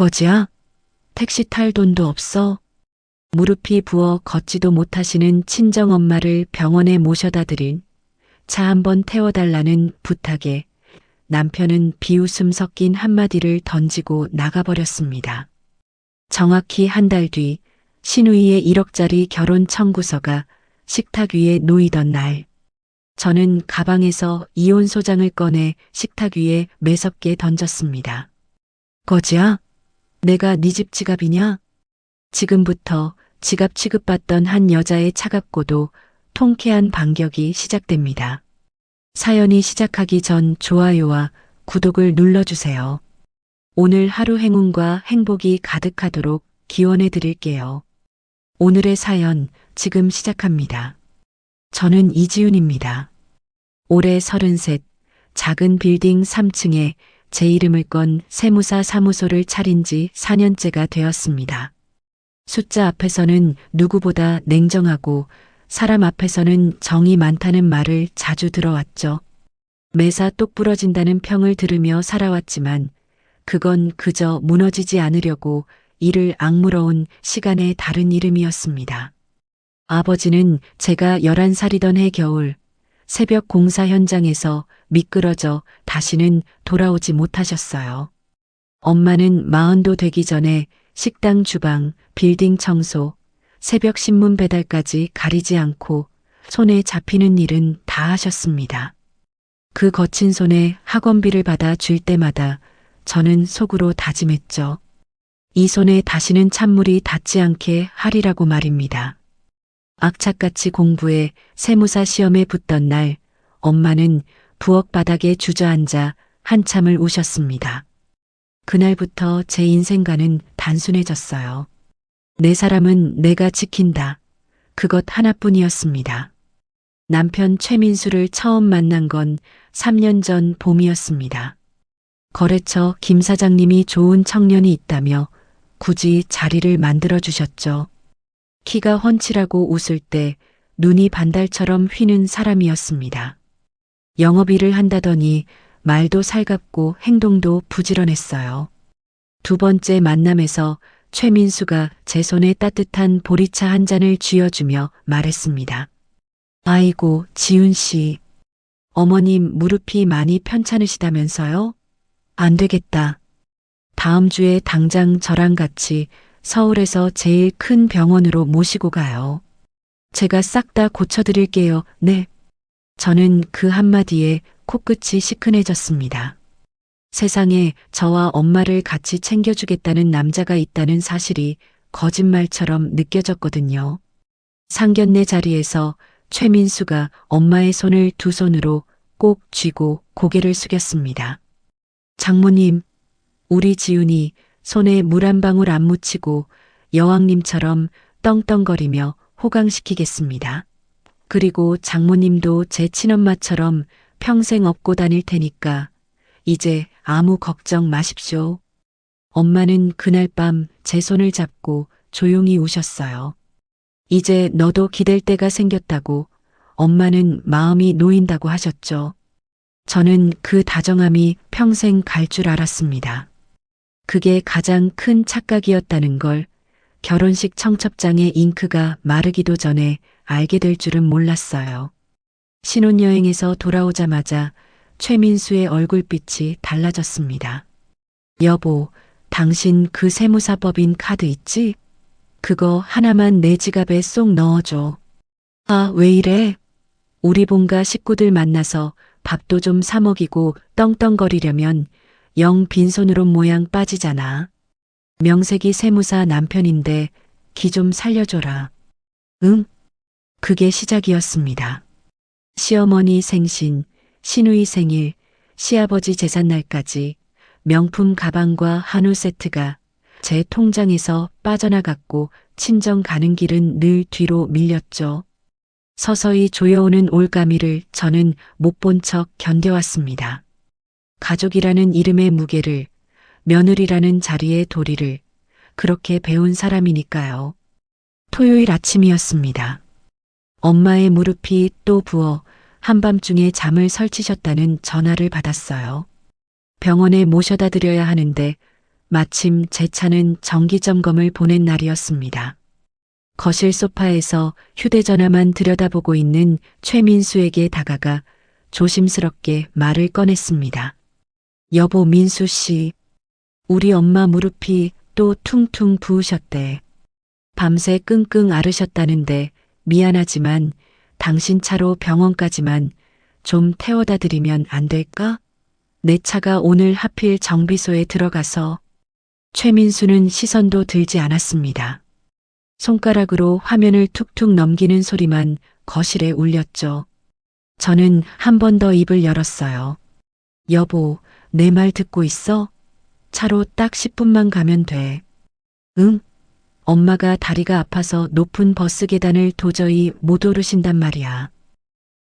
거지야? 택시 탈 돈도 없어? 무릎이 부어 걷지도 못하시는 친정엄마를 병원에 모셔다 드린 차 한번 태워달라는 부탁에 남편은 비웃음 섞인 한마디를 던지고 나가버렸습니다. 정확히 한 달 뒤 신우이의 1억짜리 결혼 청구서가 식탁 위에 놓이던 날, 저는 가방에서 이혼 소장을 꺼내 식탁 위에 매섭게 던졌습니다. 거지야? 내가 네 집 지갑이냐? 지금부터 지갑 취급받던 한 여자의 차갑고도 통쾌한 반격이 시작됩니다. 사연이 시작하기 전 좋아요와 구독을 눌러주세요. 오늘 하루 행운과 행복이 가득하도록 기원해 드릴게요. 오늘의 사연 지금 시작합니다. 저는 이지윤입니다. 올해 33, 작은 빌딩 3층에 제 이름을 건 세무사 사무소를 차린 지 4년째가 되었습니다. 숫자 앞에서는 누구보다 냉정하고 사람 앞에서는 정이 많다는 말을 자주 들어왔죠. 매사 똑부러진다는 평을 들으며 살아왔지만 그건 그저 무너지지 않으려고 이를 악물어온 시간의 다른 이름이었습니다. 아버지는 제가 11살이던 해 겨울 새벽 공사 현장에서 미끄러져 다시는 돌아오지 못하셨어요. 엄마는 40도 되기 전에 식당 주방, 빌딩 청소, 새벽 신문 배달까지 가리지 않고 손에 잡히는 일은 다 하셨습니다. 그 거친 손에 학원비를 받아 줄 때마다 저는 속으로 다짐했죠. 이 손에 다시는 찬물이 닿지 않게 하리라고 말입니다. 악착같이 공부해 세무사 시험에 붙던 날, 엄마는 부엌 바닥에 주저앉아 한참을 우셨습니다. 그날부터 제 인생과는 단순해졌어요. 내 사람은 내가 지킨다. 그것 하나뿐이었습니다. 남편 최민수를 처음 만난 건 3년 전 봄이었습니다. 거래처 김 사장님이 좋은 청년이 있다며 굳이 자리를 만들어 주셨죠. 키가 훤칠하고 웃을 때 눈이 반달처럼 휘는 사람이었습니다. 영업일을 한다더니 말도 살갑고 행동도 부지런했어요. 두 번째 만남에서 최민수가 제 손에 따뜻한 보리차 한 잔을 쥐어주며 말했습니다. 아이고, 지윤 씨. 어머님 무릎이 많이 편찮으시다면서요? 안 되겠다. 다음 주에 당장 저랑 같이 서울에서 제일 큰 병원으로 모시고 가요. 제가 싹 다 고쳐드릴게요. 네. 저는 그 한마디에 코끝이 시큰해졌습니다. 세상에 저와 엄마를 같이 챙겨주겠다는 남자가 있다는 사실이 거짓말처럼 느껴졌거든요. 상견례 자리에서 최민수가 엄마의 손을 두 손으로 꼭 쥐고 고개를 숙였습니다. 장모님, 우리 지훈이 손에 물 한 방울 안 묻히고 여왕님처럼 떵떵거리며 호강시키겠습니다. 그리고 장모님도 제 친엄마처럼 평생 업고 다닐 테니까 이제 아무 걱정 마십시오. 엄마는 그날 밤 제 손을 잡고 조용히 우셨어요. 이제 너도 기댈 때가 생겼다고 엄마는 마음이 놓인다고 하셨죠. 저는 그 다정함이 평생 갈 줄 알았습니다. 그게 가장 큰 착각이었다는 걸 결혼식 청첩장의 잉크가 마르기도 전에 알게 될 줄은 몰랐어요. 신혼여행에서 돌아오자마자 최민수의 얼굴빛이 달라졌습니다. 여보, 당신 그 세무사법인 카드 있지? 그거 하나만 내 지갑에 쏙 넣어줘. 아, 왜 이래? 우리 본가 식구들 만나서 밥도 좀 사 먹이고 떵떵거리려면 영 빈손으로 모양 빠지잖아. 명색이 세무사 남편인데 기 좀 살려줘라. 응? 그게 시작이었습니다. 시어머니 생신, 시누이 생일, 시아버지 제삿날까지 명품 가방과 한우 세트가 제 통장에서 빠져나갔고 친정 가는 길은 늘 뒤로 밀렸죠. 서서히 조여오는 올가미를 저는 못 본 척 견뎌왔습니다. 가족이라는 이름의 무게를, 며느리라는 자리의 도리를 그렇게 배운 사람이니까요. 토요일 아침이었습니다. 엄마의 무릎이 또 부어 한밤중에 잠을 설치셨다는 전화를 받았어요. 병원에 모셔다 드려야 하는데 마침 제 차는 정기점검을 보낸 날이었습니다. 거실 소파에서 휴대전화만 들여다보고 있는 최민수에게 다가가 조심스럽게 말을 꺼냈습니다. 여보 민수 씨, 우리 엄마 무릎이 또 퉁퉁 부으셨대. 밤새 끙끙 앓으셨다는데 미안하지만 당신 차로 병원까지만 좀 태워다 드리면 안 될까? 내 차가 오늘 하필 정비소에 들어가서. 최민수는 시선도 들지 않았습니다. 손가락으로 화면을 툭툭 넘기는 소리만 거실에 울렸죠. 저는 한 번 더 입을 열었어요. 여보, 내 말 듣고 있어? 차로 딱 10분만 가면 돼. 응? 엄마가 다리가 아파서 높은 버스 계단을 도저히 못 오르신단 말이야.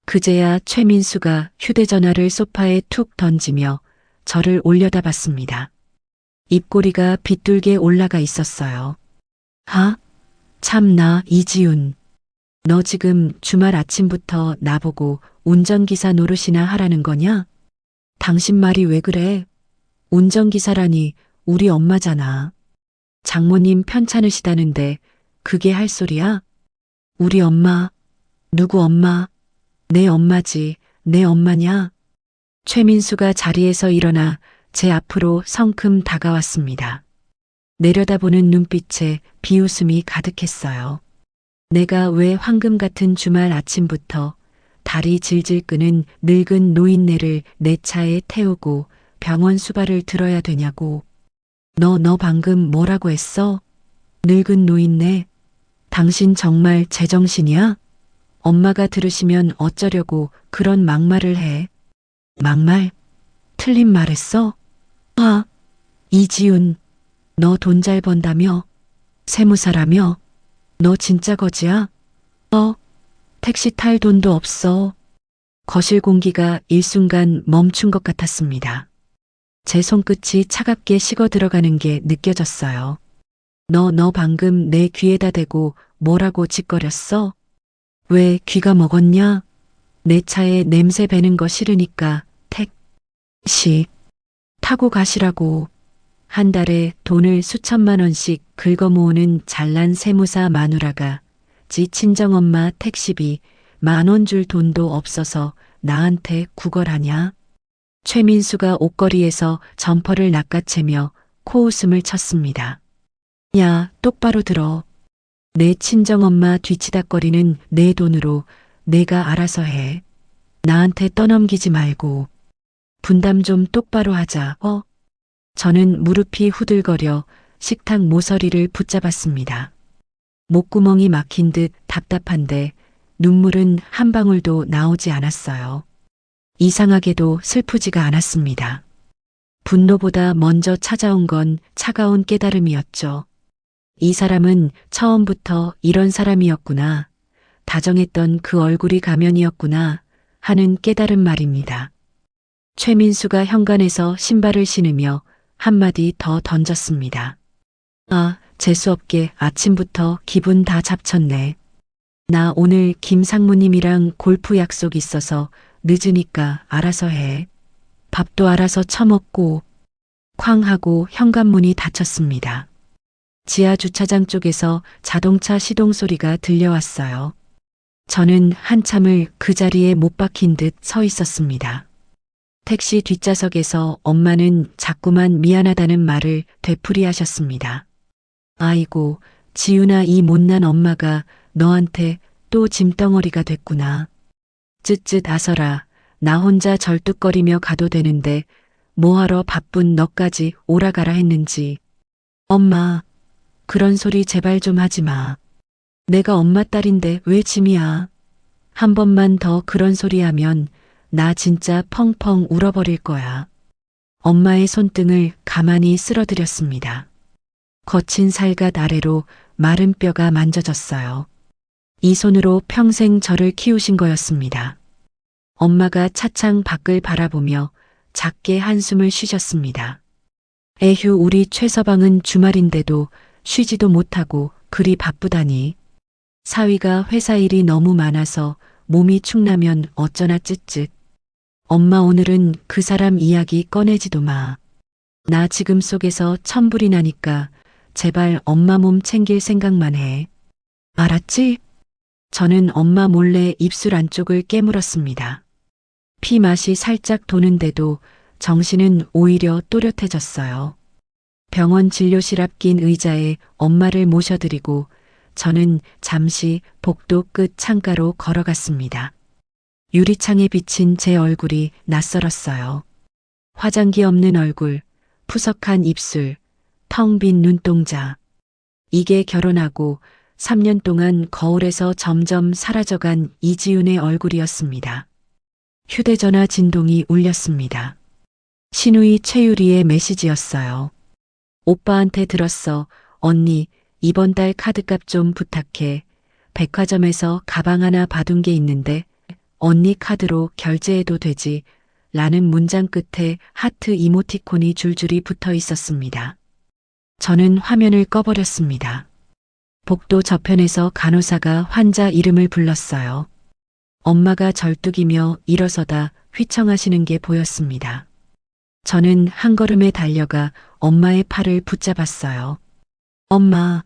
그제야 최민수가 휴대전화를 소파에 툭 던지며 저를 올려다봤습니다. 입꼬리가 빗둘게 올라가 있었어요. 아, 참나 이지훈. 너 지금 주말 아침부터 나보고 운전기사 노릇이나 하라는 거냐? 당신 말이 왜 그래? 운전기사라니 우리 엄마잖아. 장모님 편찮으시다는데 그게 할 소리야? 우리 엄마, 누구 엄마? 내 엄마지, 내 엄마냐? 최민수가 자리에서 일어나 제 앞으로 성큼 다가왔습니다. 내려다보는 눈빛에 비웃음이 가득했어요. 내가 왜 황금 같은 주말 아침부터 다리 질질 끄는 늙은 노인네를 내 차에 태우고 병원 수발을 들어야 되냐고. 너 방금 뭐라고 했어? 늙은 노인네? 당신 정말 제정신이야? 엄마가 들으시면 어쩌려고 그런 막말을 해. 막말? 틀린 말했어? 아, 이지훈, 너 돈 잘 번다며? 세무사라며? 너 진짜 거지야? 택시 탈 돈도 없어. 거실 공기가 일순간 멈춘 것 같았습니다. 제 손끝이 차갑게 식어 들어가는 게 느껴졌어요. 너 방금 내 귀에다 대고 뭐라고 짓거렸어? 왜 귀가 먹었냐? 내 차에 냄새 배는 거 싫으니까 택시 타고 가시라고. 한 달에 돈을 수천만 원씩 긁어 모으는 잘난 세무사 마누라가 지 친정엄마 택시비 10,000원 줄 돈도 없어서 나한테 구걸하냐? 최민수가 옷걸이에서 점퍼를 낚아채며 코웃음을 쳤습니다. 야, 똑바로 들어. 내 친정엄마 뒤치다꺼리는 내 돈으로 내가 알아서 해. 나한테 떠넘기지 말고. 분담 좀 똑바로 하자. 저는 무릎이 후들거려 식탁 모서리를 붙잡았습니다. 목구멍이 막힌 듯 답답한데 눈물은 한 방울도 나오지 않았어요. 이상하게도 슬프지가 않았습니다. 분노보다 먼저 찾아온 건 차가운 깨달음이었죠. 이 사람은 처음부터 이런 사람이었구나. 다정했던 그 얼굴이 가면이었구나 하는 깨달은 말입니다. 최민수가 현관에서 신발을 신으며 한마디 더 던졌습니다. 아, 재수없게 아침부터 기분 다 잡쳤네. 나 오늘 김 상무님이랑 골프 약속 있어서 늦으니까 알아서 해. 밥도 알아서 처먹고. 쾅 하고 현관문이 닫혔습니다. 지하 주차장 쪽에서 자동차 시동 소리가 들려왔어요. 저는 한참을 그 자리에 못 박힌 듯 서 있었습니다. 택시 뒷좌석에서 엄마는 자꾸만 미안하다는 말을 되풀이하셨습니다. 아이고, 지윤아, 이 못난 엄마가 너한테 또 짐덩어리가 됐구나. 쯧쯧 아서라. 나 혼자 절뚝거리며 가도 되는데 뭐하러 바쁜 너까지 오라가라 했는지. 엄마, 그런 소리 제발 좀 하지 마. 내가 엄마 딸인데 왜 짐이야. 한 번만 더 그런 소리 하면 나 진짜 펑펑 울어버릴 거야. 엄마의 손등을 가만히 쓸어들였습니다. 거친 살갗 아래로 마른 뼈가 만져졌어요. 이 손으로 평생 저를 키우신 거였습니다. 엄마가 차창 밖을 바라보며 작게 한숨을 쉬셨습니다. 에휴, 우리 최서방은 주말인데도 쉬지도 못하고 그리 바쁘다니. 사위가 회사 일이 너무 많아서 몸이 축나면 어쩌나 쯧쯧. 엄마 오늘은 그 사람 이야기 꺼내지도 마. 나 지금 속에서 천불이 나니까 제발 엄마 몸 챙길 생각만 해. 알았지? 저는 엄마 몰래 입술 안쪽을 깨물었습니다. 피 맛이 살짝 도는데도 정신은 오히려 또렷해졌어요. 병원 진료실 앞 긴 의자에 엄마를 모셔드리고 저는 잠시 복도 끝 창가로 걸어갔습니다. 유리창에 비친 제 얼굴이 낯설었어요. 화장기 없는 얼굴, 푸석한 입술, 텅 빈 눈동자. 이게 결혼하고 3년 동안 거울에서 점점 사라져간 이지윤의 얼굴이었습니다. 휴대전화 진동이 울렸습니다. 신우이 최유리의 메시지였어요. 오빠한테 들었어. 언니, 이번 달 카드값 좀 부탁해. 백화점에서 가방 하나 받은 게 있는데 언니 카드로 결제해도 되지? 라는 문장 끝에 하트 이모티콘이 줄줄이 붙어 있었습니다. 저는 화면을 꺼버렸습니다. 복도 저편에서 간호사가 환자 이름을 불렀어요. 엄마가 절뚝이며 일어서다 휘청하시는 게 보였습니다. 저는 한 걸음에 달려가 엄마의 팔을 붙잡았어요. 엄마,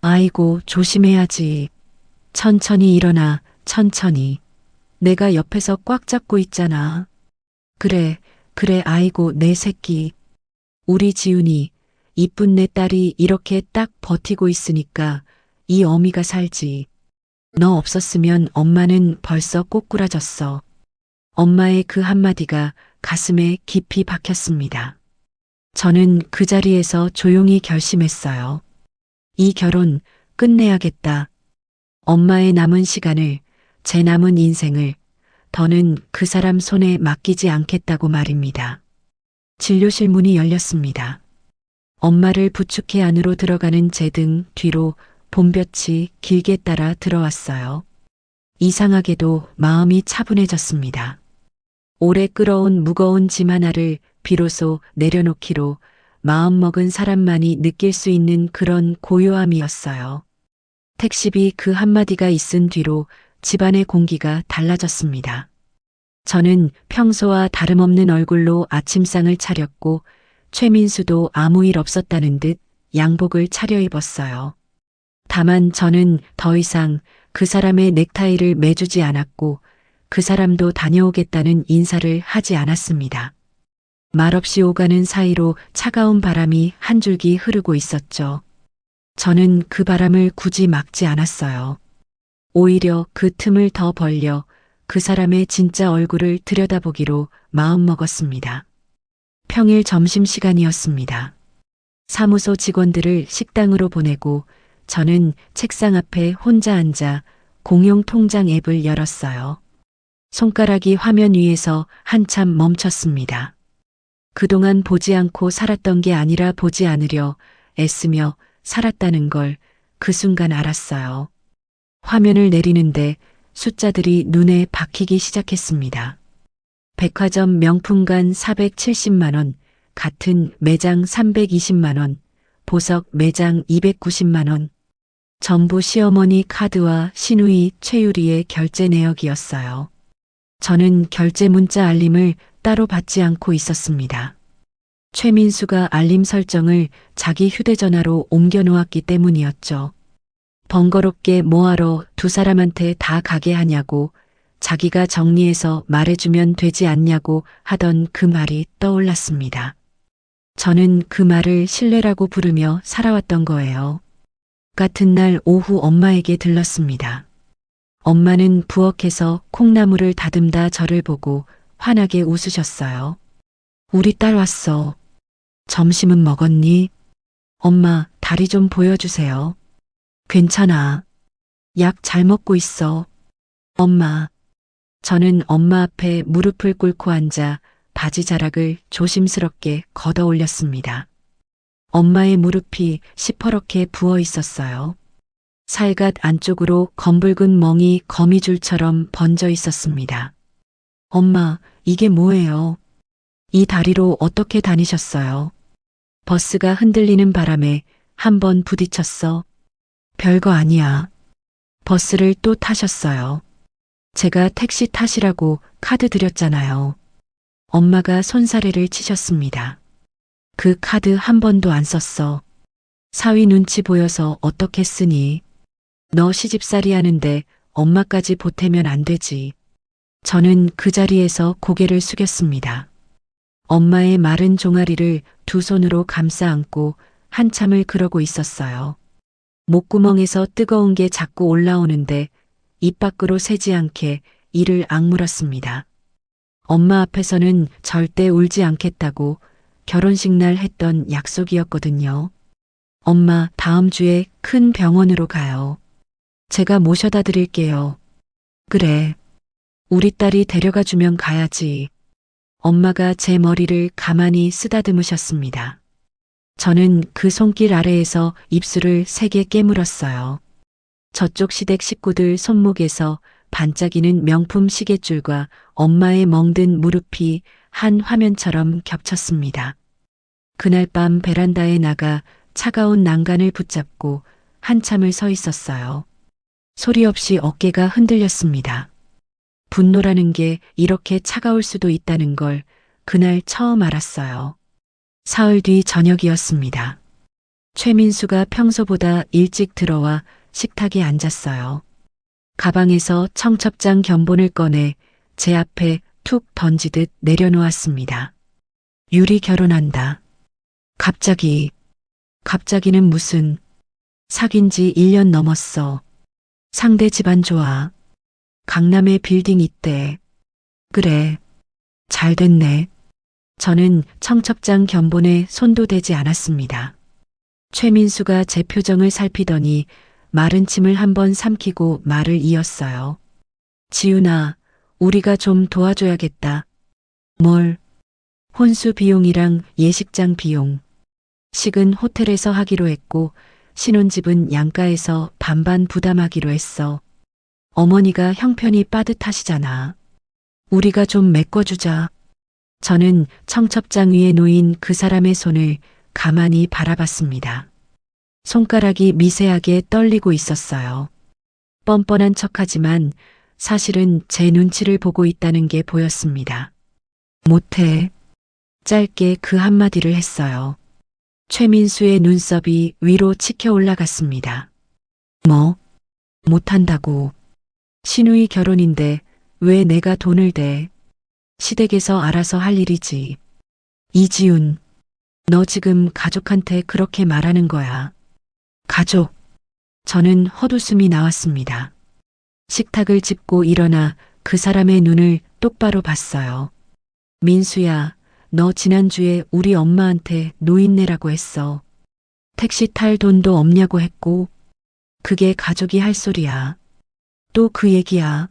아이고 조심해야지. 천천히 일어나, 천천히. 내가 옆에서 꽉 잡고 있잖아. 그래, 그래 아이고 내 새끼. 우리 지훈이, 이쁜 내 딸이 이렇게 딱 버티고 있으니까 이 어미가 살지. 너 없었으면 엄마는 벌써 꼬꾸라졌어. 엄마의 그 한마디가 가슴에 깊이 박혔습니다. 저는 그 자리에서 조용히 결심했어요. 이 결혼 끝내야겠다. 엄마의 남은 시간을, 제 남은 인생을 더는 그 사람 손에 맡기지 않겠다고 말입니다. 진료실 문이 열렸습니다. 엄마를 부축해 안으로 들어가는 제 등 뒤로 봄볕이 길게 따라 들어왔어요. 이상하게도 마음이 차분해졌습니다. 오래 끌어온 무거운 짐 하나를 비로소 내려놓기로 마음먹은 사람만이 느낄 수 있는 그런 고요함이었어요. 택시비 그 한마디가 있은 뒤로 집안의 공기가 달라졌습니다. 저는 평소와 다름없는 얼굴로 아침상을 차렸고 최민수도 아무 일 없었다는 듯 양복을 차려입었어요. 다만 저는 더 이상 그 사람의 넥타이를 매주지 않았고 그 사람도 다녀오겠다는 인사를 하지 않았습니다. 말없이 오가는 사이로 차가운 바람이 한 줄기 흐르고 있었죠. 저는 그 바람을 굳이 막지 않았어요. 오히려 그 틈을 더 벌려 그 사람의 진짜 얼굴을 들여다보기로 마음먹었습니다. 평일 점심시간이었습니다. 사무소 직원들을 식당으로 보내고 저는 책상 앞에 혼자 앉아 공용 통장 앱을 열었어요. 손가락이 화면 위에서 한참 멈췄습니다. 그동안 보지 않고 살았던 게 아니라 보지 않으려 애쓰며 살았다는 걸 그 순간 알았어요. 화면을 내리는데 숫자들이 눈에 박히기 시작했습니다. 백화점 명품관 470만 원, 같은 매장 320만 원, 보석 매장 290만 원. 전부 시어머니 카드와 신우이 최유리의 결제 내역이었어요. 저는 결제 문자 알림을 따로 받지 않고 있었습니다. 최민수가 알림 설정을 자기 휴대전화로 옮겨 놓았기 때문이었죠. 번거롭게 뭐하러 두 사람한테 다 가게 하냐고, 자기가 정리해서 말해주면 되지 않냐고 하던 그 말이 떠올랐습니다. 저는 그 말을 신뢰라고 부르며 살아왔던 거예요. 같은 날 오후 엄마에게 들렀습니다. 엄마는 부엌에서 콩나물을 다듬다 저를 보고 환하게 웃으셨어요. 우리 딸 왔어. 점심은 먹었니? 엄마, 다리 좀 보여주세요. 괜찮아. 약 잘 먹고 있어. 엄마. 저는 엄마 앞에 무릎을 꿇고 앉아 바지 자락을 조심스럽게 걷어 올렸습니다. 엄마의 무릎이 시퍼렇게 부어 있었어요. 살갗 안쪽으로 검붉은 멍이 거미줄처럼 번져 있었습니다. 엄마, 이게 뭐예요? 이 다리로 어떻게 다니셨어요? 버스가 흔들리는 바람에 한 번 부딪혔어. 별거 아니야. 버스를 또 타셨어요. 제가 택시 타시라고 카드 드렸잖아요. 엄마가 손사래를 치셨습니다. 그 카드 한 번도 안 썼어. 사위 눈치 보여서 어떻게 쓰니? 너 시집살이 하는데 엄마까지 보태면 안 되지. 저는 그 자리에서 고개를 숙였습니다. 엄마의 마른 종아리를 두 손으로 감싸 안고 한참을 그러고 있었어요. 목구멍에서 뜨거운 게 자꾸 올라오는데 입 밖으로 새지 않게 이를 악물었습니다. 엄마 앞에서는 절대 울지 않겠다고 결혼식 날 했던 약속이었거든요. 엄마, 다음 주에 큰 병원으로 가요. 제가 모셔다 드릴게요. 그래. 우리 딸이 데려가 주면 가야지. 엄마가 제 머리를 가만히 쓰다듬으셨습니다. 저는 그 손길 아래에서 입술을 세게 깨물었어요. 저쪽 시댁 식구들 손목에서 반짝이는 명품 시계줄과 엄마의 멍든 무릎이 한 화면처럼 겹쳤습니다. 그날 밤 베란다에 나가 차가운 난간을 붙잡고 한참을 서 있었어요. 소리 없이 어깨가 흔들렸습니다. 분노라는 게 이렇게 차가울 수도 있다는 걸 그날 처음 알았어요. 사흘 뒤 저녁이었습니다. 최민수가 평소보다 일찍 들어와 식탁에 앉았어요. 가방에서 청첩장 견본을 꺼내 제 앞에 툭 던지듯 내려놓았습니다. 유리 결혼한다. 갑자기는 무슨, 사귄 지 1년 넘었어. 상대 집안 좋아. 강남에 빌딩 있대. 그래. 잘 됐네. 저는 청첩장 견본에 손도 대지 않았습니다. 최민수가 제 표정을 살피더니 마른 침을 한번 삼키고 말을 이었어요. 지훈아, 우리가 좀 도와줘야겠다. 뭘? 혼수 비용이랑 예식장 비용. 식은 호텔에서 하기로 했고 신혼집은 양가에서 반반 부담하기로 했어. 어머니가 형편이 빠듯하시잖아. 우리가 좀 메꿔주자. 저는 청첩장 위에 놓인 그 사람의 손을 가만히 바라봤습니다. 손가락이 미세하게 떨리고 있었어요. 뻔뻔한 척하지만 사실은 제 눈치를 보고 있다는 게 보였습니다. 못해. 짧게 그 한마디를 했어요. 최민수의 눈썹이 위로 치켜 올라갔습니다. 뭐? 못한다고. 시누이 결혼인데 왜 내가 돈을 대? 시댁에서 알아서 할 일이지. 이지훈, 너 지금 가족한테 그렇게 말하는 거야. 가족. 저는 헛웃음이 나왔습니다. 식탁을 짚고 일어나 그 사람의 눈을 똑바로 봤어요. 민수야, 너 지난주에 우리 엄마한테 노인네라고 했어. 택시 탈 돈도 없냐고 했고, 그게 가족이 할 소리야. 또 그 얘기야.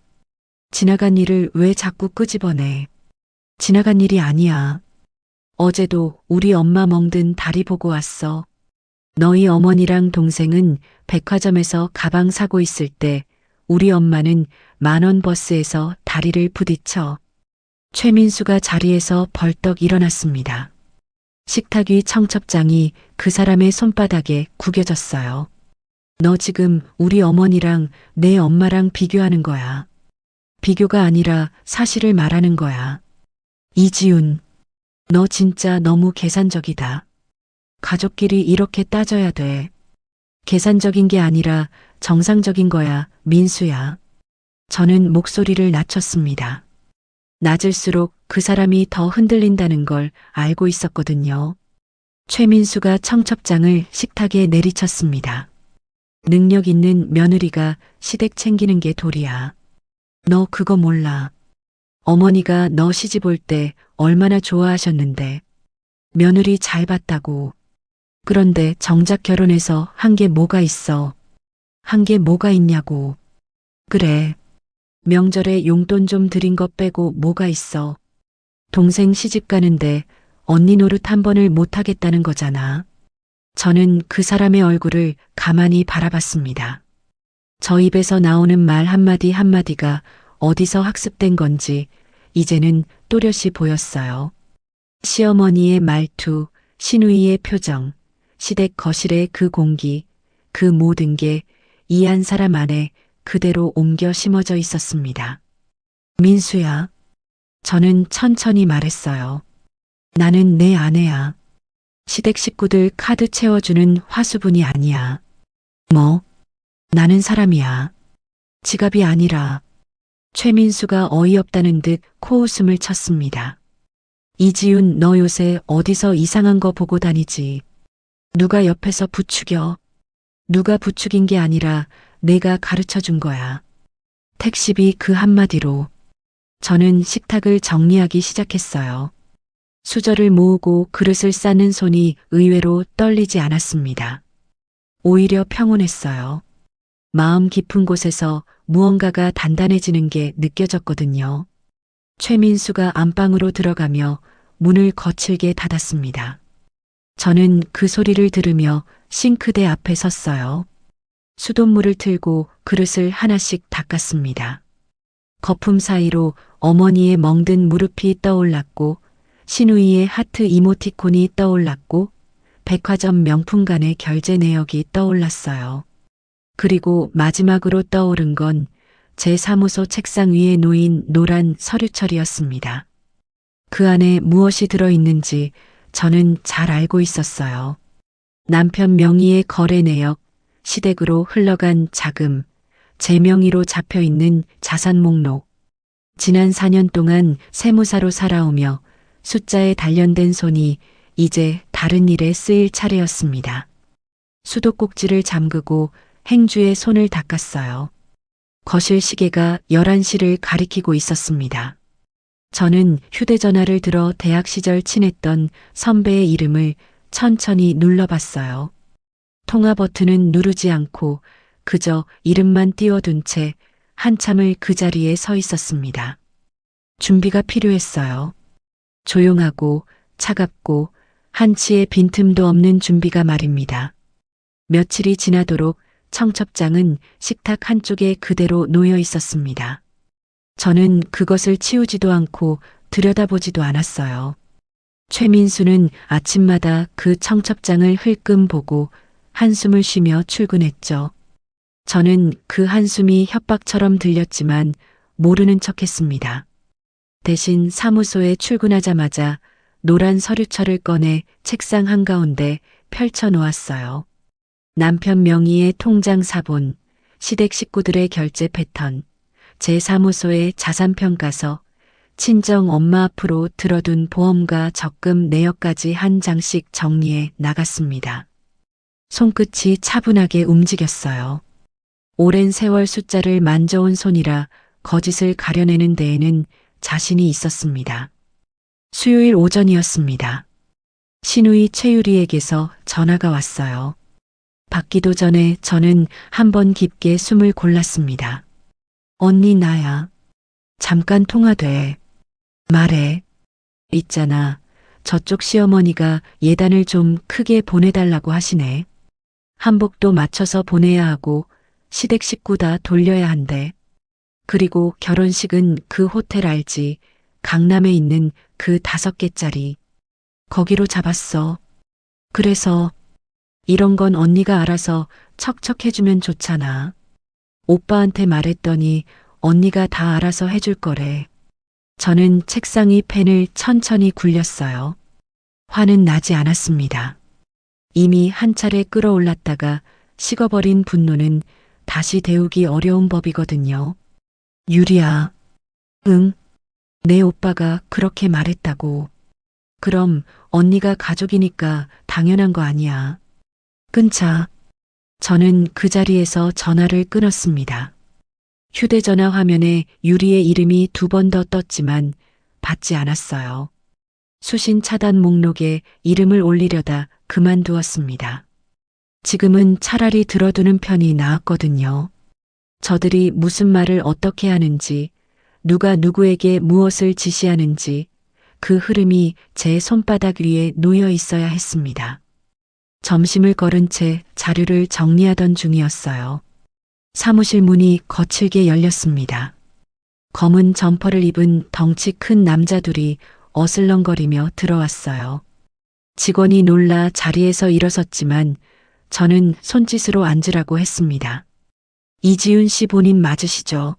지나간 일을 왜 자꾸 끄집어내. 지나간 일이 아니야. 어제도 우리 엄마 멍든 다리 보고 왔어. 너희 어머니랑 동생은 백화점에서 가방 사고 있을 때 우리 엄마는 10,000원 버스에서 다리를 부딪혀. 최민수가 자리에서 벌떡 일어났습니다. 식탁 위 청첩장이 그 사람의 손바닥에 구겨졌어요. 너 지금 우리 어머니랑 내 엄마랑 비교하는 거야. 비교가 아니라 사실을 말하는 거야. 이지훈, 너 진짜 너무 계산적이다. 가족끼리 이렇게 따져야 돼. 계산적인 게 아니라 정상적인 거야, 민수야. 저는 목소리를 낮췄습니다. 낮을수록 그 사람이 더 흔들린다는 걸 알고 있었거든요. 최민수가 청첩장을 식탁에 내리쳤습니다. 능력 있는 며느리가 시댁 챙기는 게 도리야. 너 그거 몰라. 어머니가 너 시집 올 때 얼마나 좋아하셨는데. 며느리 잘 봤다고. 그런데 정작 결혼해서 한 게 뭐가 있어. 한 게 뭐가 있냐고. 그래. 명절에 용돈 좀 드린 것 빼고 뭐가 있어. 동생 시집 가는데 언니 노릇 한 번을 못 하겠다는 거잖아. 저는 그 사람의 얼굴을 가만히 바라봤습니다. 저 입에서 나오는 말 한마디 한마디가 어디서 학습된 건지 이제는 또렷이 보였어요. 시어머니의 말투, 시누이의 표정, 시댁 거실의 그 공기, 그 모든 게 이 한 사람 안에 그대로 옮겨 심어져 있었습니다. 민수야. 저는 천천히 말했어요. 나는 내 아내야. 시댁 식구들 카드 채워주는 화수분이 아니야. 뭐? 나는 사람이야. 지갑이 아니라. 최민수가 어이없다는 듯 코웃음을 쳤습니다. 이지윤, 너 요새 어디서 이상한 거 보고 다니지? 누가 옆에서 부추겨? 누가 부추긴 게 아니라 내가 가르쳐 준 거야. 택시비 그 한마디로. 저는 식탁을 정리하기 시작했어요. 수저를 모으고 그릇을 싸는 손이 의외로 떨리지 않았습니다. 오히려 평온했어요. 마음 깊은 곳에서 무언가가 단단해지는 게 느껴졌거든요. 최민수가 안방으로 들어가며 문을 거칠게 닫았습니다. 저는 그 소리를 들으며 싱크대 앞에 섰어요. 수돗물을 틀고 그릇을 하나씩 닦았습니다. 거품 사이로 어머니의 멍든 무릎이 떠올랐고 신우이의 하트 이모티콘이 떠올랐고 백화점 명품관의 결제 내역이 떠올랐어요. 그리고 마지막으로 떠오른 건 제 사무소 책상 위에 놓인 노란 서류철이었습니다. 그 안에 무엇이 들어있는지 저는 잘 알고 있었어요. 남편 명의의 거래 내역, 시댁으로 흘러간 자금, 제 명의로 잡혀있는 자산 목록. 지난 4년 동안 세무사로 살아오며 숫자에 단련된 손이 이제 다른 일에 쓰일 차례였습니다. 수도꼭지를 잠그고 행주에 손을 닦았어요. 거실 시계가 11시를 가리키고 있었습니다. 저는 휴대전화를 들어 대학 시절 친했던 선배의 이름을 천천히 눌러봤어요. 통화 버튼은 누르지 않고 그저 이름만 띄워둔 채 한참을 그 자리에 서 있었습니다. 준비가 필요했어요. 조용하고 차갑고 한치의 빈틈도 없는 준비가 말입니다. 며칠이 지나도록 청첩장은 식탁 한쪽에 그대로 놓여 있었습니다. 저는 그것을 치우지도 않고 들여다보지도 않았어요. 최민수는 아침마다 그 청첩장을 흘끔 보고 한숨을 쉬며 출근했죠. 저는 그 한숨이 협박처럼 들렸지만 모르는 척했습니다. 대신 사무소에 출근하자마자 노란 서류철을 꺼내 책상 한가운데 펼쳐 놓았어요. 남편 명의의 통장 사본, 시댁 식구들의 결제 패턴, 제 사무소의 자산평가서, 친정 엄마 앞으로 들어둔 보험과 적금 내역까지 한 장씩 정리해 나갔습니다. 손끝이 차분하게 움직였어요. 오랜 세월 숫자를 만져온 손이라 거짓을 가려내는 데에는 자신이 있었습니다. 수요일 오전이었습니다. 신우이 최유리에게서 전화가 왔어요. 받기도 전에 저는 한번 깊게 숨을 골랐습니다. 언니 나야. 잠깐 통화돼. 말해. 있잖아. 저쪽 시어머니가 예단을 좀 크게 보내달라고 하시네. 한복도 맞춰서 보내야 하고 시댁 식구 다 돌려야 한대. 그리고 결혼식은 그 호텔 알지? 강남에 있는 그 5개짜리. 거기로 잡았어. 그래서 이런 건 언니가 알아서 척척해주면 좋잖아. 오빠한테 말했더니 언니가 다 알아서 해줄 거래. 저는 책상 위 펜을 천천히 굴렸어요. 화는 나지 않았습니다. 이미 한 차례 끌어올랐다가 식어버린 분노는 다시 데우기 어려운 법이거든요. 유리야. 응. 내 오빠가 그렇게 말했다고. 그럼 언니가 가족이니까 당연한 거 아니야. 끊자. 저는 그 자리에서 전화를 끊었습니다. 휴대전화 화면에 유리의 이름이 2번 더 떴지만 받지 않았어요. 수신 차단 목록에 이름을 올리려다 그만두었습니다. 지금은 차라리 들어두는 편이 나았거든요. 저들이 무슨 말을 어떻게 하는지, 누가 누구에게 무엇을 지시하는지 그 흐름이 제 손바닥 위에 놓여 있어야 했습니다. 점심을 거른 채 자료를 정리하던 중이었어요. 사무실 문이 거칠게 열렸습니다. 검은 점퍼를 입은 덩치 큰 남자 둘이 어슬렁거리며 들어왔어요. 직원이 놀라 자리에서 일어섰지만 저는 손짓으로 앉으라고 했습니다. 이지윤 씨 본인 맞으시죠?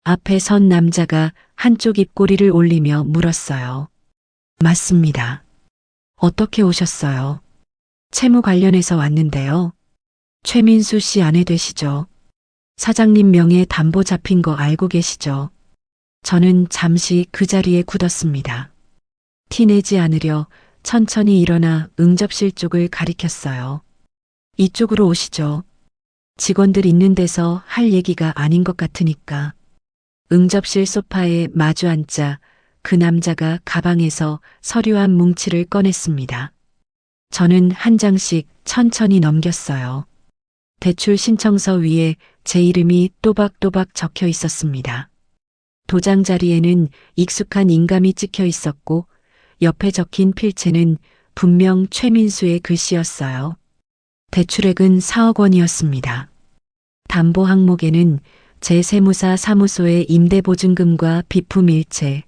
앞에 선 남자가 한쪽 입꼬리를 올리며 물었어요. 맞습니다. 어떻게 오셨어요? 채무 관련해서 왔는데요. 최민수 씨 아내 되시죠? 사장님 명의 담보 잡힌 거 알고 계시죠? 저는 잠시 그 자리에 굳었습니다. 티내지 않으려 천천히 일어나 응접실 쪽을 가리켰어요. 이쪽으로 오시죠. 직원들 있는 데서 할 얘기가 아닌 것 같으니까. 응접실 소파에 마주 앉자 그 남자가 가방에서 서류 한 뭉치를 꺼냈습니다. 저는 한 장씩 천천히 넘겼어요. 대출 신청서 위에 제 이름이 또박또박 적혀 있었습니다. 도장 자리에는 익숙한 인감이 찍혀 있었고 옆에 적힌 필체는 분명 최민수의 글씨였어요. 대출액은 4억 원이었습니다. 담보 항목에는 제 세무사 사무소의 임대보증금과 비품일체,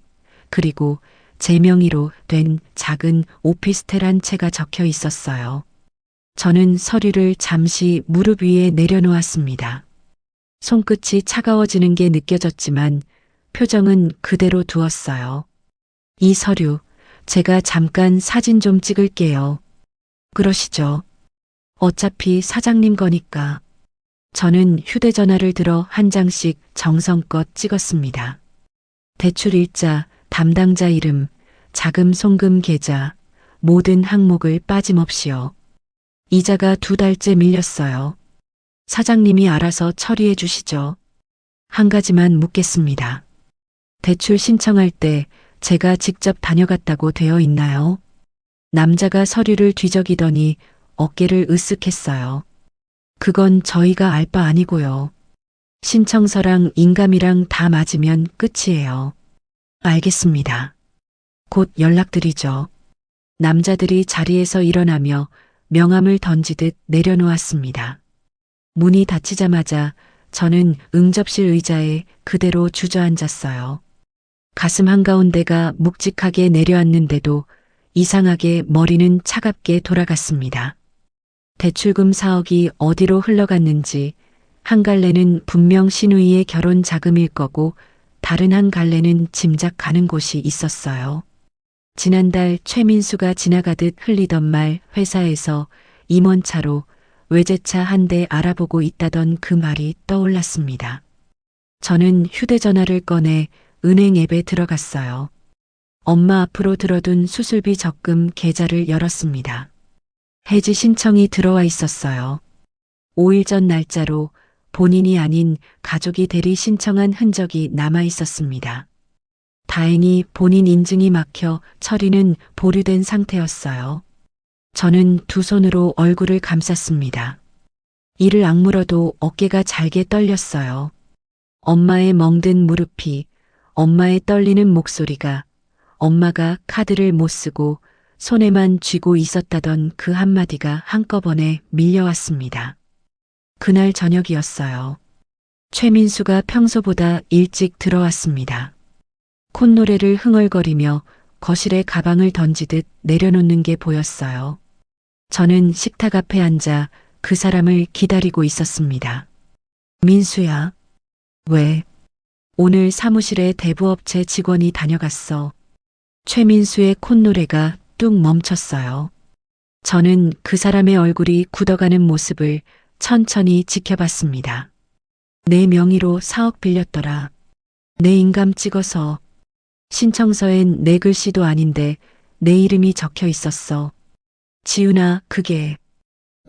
그리고 제 명의로 된 작은 오피스텔 한 채가 적혀 있었어요. 저는 서류를 잠시 무릎 위에 내려놓았습니다. 손끝이 차가워지는 게 느껴졌지만 표정은 그대로 두었어요. 이 서류, 제가 잠깐 사진 좀 찍을게요. 그러시죠. 어차피 사장님 거니까. 저는 휴대전화를 들어 한 장씩 정성껏 찍었습니다. 대출 일자, 담당자 이름, 자금 송금 계좌, 모든 항목을 빠짐없이요. 이자가 2달째 밀렸어요. 사장님이 알아서 처리해 주시죠. 한 가지만 묻겠습니다. 대출 신청할 때 제가 직접 다녀갔다고 되어 있나요? 남자가 서류를 뒤적이더니 어깨를 으쓱했어요. 그건 저희가 알 바 아니고요. 신청서랑 인감이랑 다 맞으면 끝이에요. 알겠습니다. 곧 연락드리죠. 남자들이 자리에서 일어나며 명함을 던지듯 내려놓았습니다. 문이 닫히자마자 저는 응접실 의자에 그대로 주저앉았어요. 가슴 한가운데가 묵직하게 내려앉는데도 이상하게 머리는 차갑게 돌아갔습니다. 대출금 4억이 어디로 흘러갔는지 한 갈래는 분명 신우이의 결혼 자금일 거고 다른 한 갈래는 짐작 가는 곳이 있었어요. 지난달 최민수가 지나가듯 흘리던 말 회사에서 임원차로 외제차 한 대 알아보고 있다던 그 말이 떠올랐습니다. 저는 휴대전화를 꺼내 은행 앱에 들어갔어요. 엄마 앞으로 들어둔 수술비 적금 계좌를 열었습니다. 해지 신청이 들어와 있었어요. 5일 전 날짜로 본인이 아닌 가족이 대리 신청한 흔적이 남아 있었습니다. 다행히 본인 인증이 막혀 처리는 보류된 상태였어요. 저는 두 손으로 얼굴을 감쌌습니다. 이를 악물어도 어깨가 잘게 떨렸어요. 엄마의 멍든 무릎이, 엄마의 떨리는 목소리가, 엄마가 카드를 못 쓰고 손에만 쥐고 있었다던 그 한마디가 한꺼번에 밀려왔습니다. 그날 저녁이었어요. 최민수가 평소보다 일찍 들어왔습니다. 콧노래를 흥얼거리며 거실에 가방을 던지듯 내려놓는 게 보였어요. 저는 식탁 앞에 앉아 그 사람을 기다리고 있었습니다. 민수야. 왜? 오늘 사무실에 대부업체 직원이 다녀갔어. 최민수의 콧노래가 뚝 멈췄어요. 저는 그 사람의 얼굴이 굳어가는 모습을 천천히 지켜봤습니다. 내 명의로 4억 빌렸더라. 내 인감 찍어서. 신청서엔 내 글씨도 아닌데 내 이름이 적혀 있었어. 지훈아, 그게.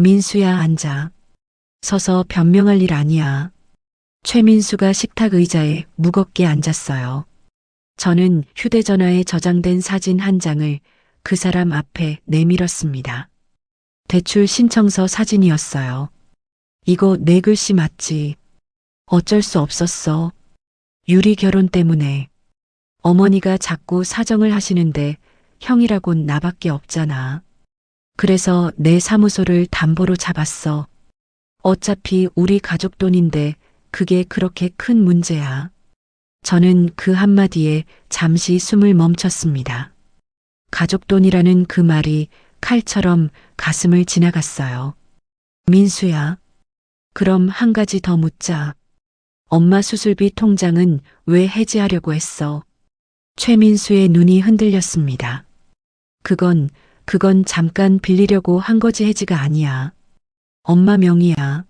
민수야, 앉아. 서서 변명할 일 아니야. 최민수가 식탁 의자에 무겁게 앉았어요. 저는 휴대전화에 저장된 사진 한 장을 그 사람 앞에 내밀었습니다. 대출 신청서 사진이었어요. 이거 내 글씨 맞지? 어쩔 수 없었어. 유리 결혼 때문에. 어머니가 자꾸 사정을 하시는데 형이라곤 나밖에 없잖아. 그래서 내 사무소를 담보로 잡았어. 어차피 우리 가족 돈인데 그게 그렇게 큰 문제야. 저는 그 한마디에 잠시 숨을 멈췄습니다. 가족 돈이라는 그 말이 칼처럼 가슴을 지나갔어요. 민수야, 그럼 한 가지 더 묻자. 엄마 수술비 통장은 왜 해지하려고 했어? 최민수의 눈이 흔들렸습니다. 그건 그건 잠깐 빌리려고 한 거지 해지가 아니야. 엄마 명의야.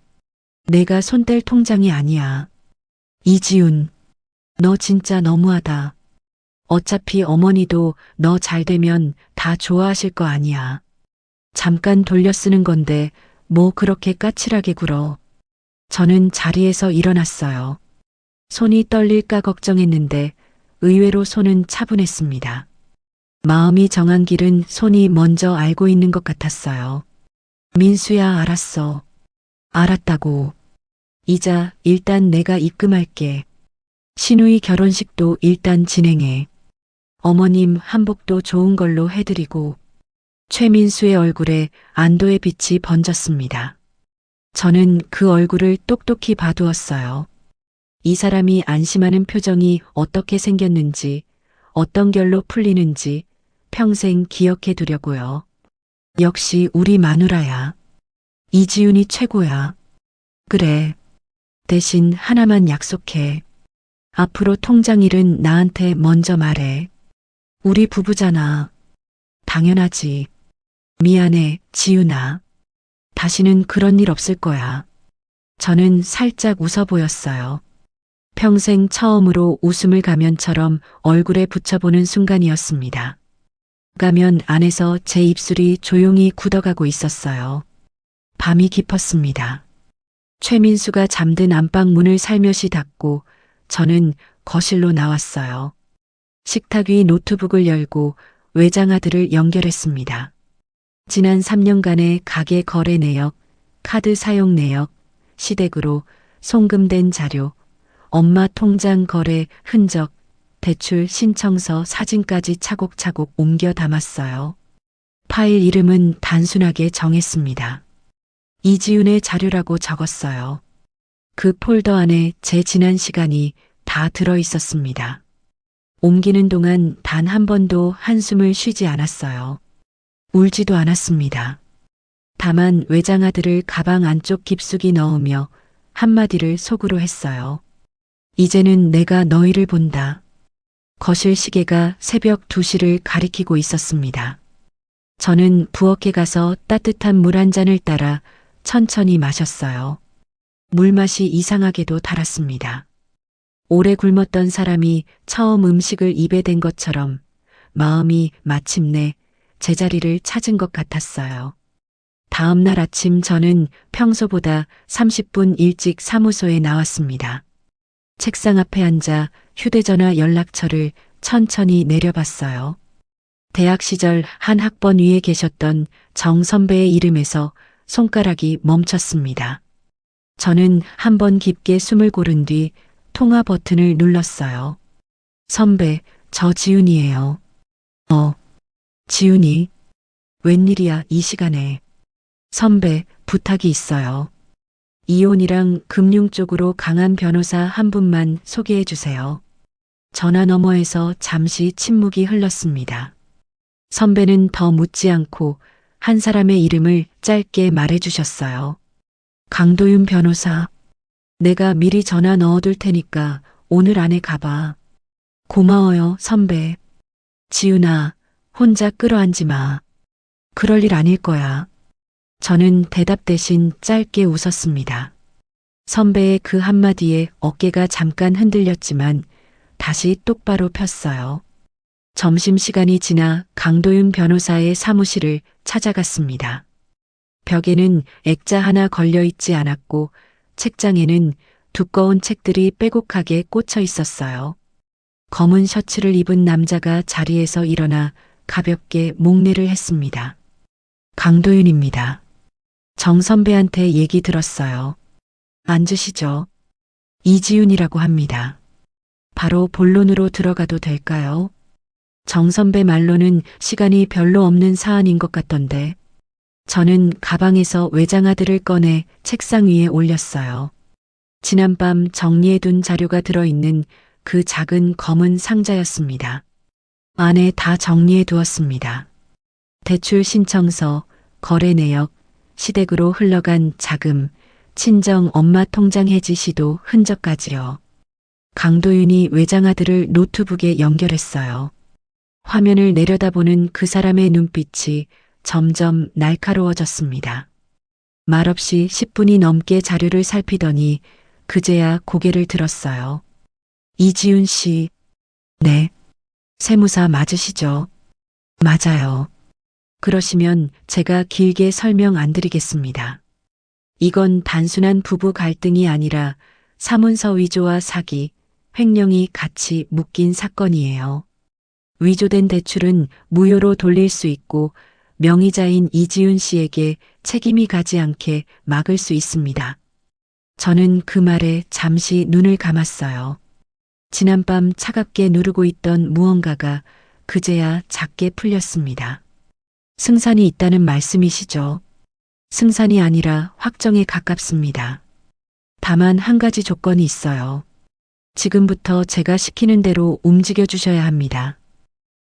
내가 손 뗄 통장이 아니야. 이지훈, 너 진짜 너무하다. 어차피 어머니도 너 잘 되면 다 좋아하실 거 아니야. 잠깐 돌려 쓰는 건데 뭐 그렇게 까칠하게 굴어. 저는 자리에서 일어났어요. 손이 떨릴까 걱정했는데 의외로 손은 차분했습니다. 마음이 정한 길은 손이 먼저 알고 있는 것 같았어요. 민수야, 알았어. 알았다고. 이자 일단 내가 입금할게. 신우이 결혼식도 일단 진행해. 어머님 한복도 좋은 걸로 해드리고. 최민수의 얼굴에 안도의 빛이 번졌습니다. 저는 그 얼굴을 똑똑히 봐두었어요. 이 사람이 안심하는 표정이 어떻게 생겼는지, 어떤 결로 풀리는지 평생 기억해 두려고요. 역시 우리 마누라야. 이지훈이 최고야. 그래. 대신 하나만 약속해. 앞으로 통장 일은 나한테 먼저 말해. 우리 부부잖아. 당연하지. 미안해, 지훈아. 다시는 그런 일 없을 거야. 저는 살짝 웃어 보였어요. 평생 처음으로 웃음을 가면처럼 얼굴에 붙여보는 순간이었습니다. 가면 안에서 제 입술이 조용히 굳어가고 있었어요. 밤이 깊었습니다. 최민수가 잠든 안방 문을 살며시 닫고 저는 거실로 나왔어요. 식탁 위 노트북을 열고 외장하드를 연결했습니다. 지난 3년간의 가게 거래 내역, 카드 사용 내역, 시댁으로 송금된 자료, 엄마 통장 거래 흔적, 대출 신청서 사진까지 차곡차곡 옮겨 담았어요. 파일 이름은 단순하게 정했습니다. 이지훈의 자료라고 적었어요. 그 폴더 안에 제 지난 시간이 다 들어 있었습니다. 옮기는 동안 단 한 번도 한숨을 쉬지 않았어요. 울지도 않았습니다. 다만 외장하드를 가방 안쪽 깊숙이 넣으며 한마디를 속으로 했어요. 이제는 내가 너희를 본다. 거실 시계가 새벽 2시를 가리키고 있었습니다. 저는 부엌에 가서 따뜻한 물 한 잔을 따라 천천히 마셨어요. 물맛이 이상하게도 달았습니다. 오래 굶었던 사람이 처음 음식을 입에 댄 것처럼 마음이 마침내 제자리를 찾은 것 같았어요. 다음 날 아침 저는 평소보다 30분 일찍 사무소에 나왔습니다. 책상 앞에 앉아 휴대전화 연락처를 천천히 내려봤어요. 대학 시절 한 학번 위에 계셨던 정 선배의 이름에서 손가락이 멈췄습니다. 저는 한번 깊게 숨을 고른 뒤 통화 버튼을 눌렀어요. 선배, 저 지훈이에요. 지훈이? 웬일이야 이 시간에. 선배, 부탁이 있어요. 이혼이랑 금융 쪽으로 강한 변호사 한 분만 소개해 주세요. 전화 너머에서 잠시 침묵이 흘렀습니다. 선배는 더 묻지 않고 한 사람의 이름을 짧게 말해 주셨어요. 강도윤 변호사. 내가 미리 전화 넣어둘 테니까 오늘 안에 가봐. 고마워요, 선배. 지훈아, 혼자 끌어안지 마. 그럴 일 아닐 거야. 저는 대답 대신 짧게 웃었습니다. 선배의 그 한마디에 어깨가 잠깐 흔들렸지만 다시 똑바로 폈어요. 점심시간이 지나 강도윤 변호사의 사무실을 찾아갔습니다. 벽에는 액자 하나 걸려 있지 않았고 책장에는 두꺼운 책들이 빼곡하게 꽂혀 있었어요. 검은 셔츠를 입은 남자가 자리에서 일어나 가볍게 목례를 했습니다. 강도윤입니다. 정 선배한테 얘기 들었어요. 앉으시죠. 이지훈이라고 합니다. 바로 본론으로 들어가도 될까요? 정 선배 말로는 시간이 별로 없는 사안인 것 같던데 저는 가방에서 외장하드를 꺼내 책상 위에 올렸어요. 지난밤 정리해둔 자료가 들어있는 그 작은 검은 상자였습니다. 안에 다 정리해 두었습니다. 대출 신청서, 거래 내역, 시댁으로 흘러간 자금, 친정 엄마 통장 해지 시도 흔적까지요. 강도윤이 외장하드를 노트북에 연결했어요. 화면을 내려다보는 그 사람의 눈빛이 점점 날카로워졌습니다. 말없이 10분이 넘게 자료를 살피더니 그제야 고개를 들었어요. 이지윤 씨, 네. 세무사 맞으시죠? 맞아요. 그러시면 제가 길게 설명 안 드리겠습니다. 이건 단순한 부부 갈등이 아니라 사문서 위조와 사기, 횡령이 같이 묶인 사건이에요. 위조된 대출은 무효로 돌릴 수 있고 명의자인 이지윤 씨에게 책임이 가지 않게 막을 수 있습니다. 저는 그 말에 잠시 눈을 감았어요. 지난밤 차갑게 누르고 있던 무언가가 그제야 작게 풀렸습니다. 승산이 있다는 말씀이시죠? 승산이 아니라 확정에 가깝습니다. 다만 한 가지 조건이 있어요. 지금부터 제가 시키는 대로 움직여 주셔야 합니다.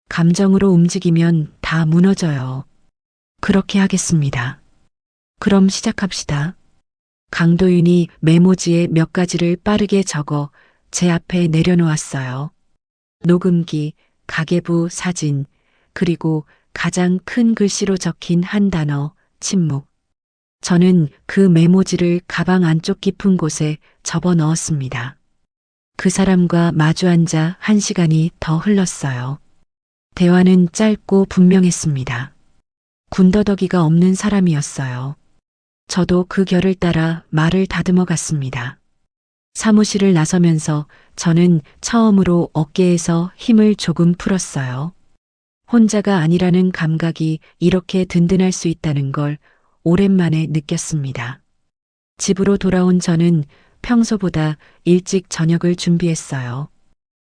감정으로 움직이면 다 무너져요. 그렇게 하겠습니다. 그럼 시작합시다. 강도윤이 메모지에 몇 가지를 빠르게 적어 제 앞에 내려놓았어요. 녹음기, 가계부 사진, 그리고 가장 큰 글씨로 적힌 한 단어, 침묵. 저는 그 메모지를 가방 안쪽 깊은 곳에 접어 넣었습니다. 그 사람과 마주 앉아 1시간이 더 흘렀어요. 대화는 짧고 분명했습니다. 군더더기가 없는 사람이었어요. 저도 그 결을 따라 말을 다듬어 갔습니다. 사무실을 나서면서 저는 처음으로 어깨에서 힘을 조금 풀었어요. 혼자가 아니라는 감각이 이렇게 든든할 수 있다는 걸 오랜만에 느꼈습니다. 집으로 돌아온 저는 평소보다 일찍 저녁을 준비했어요.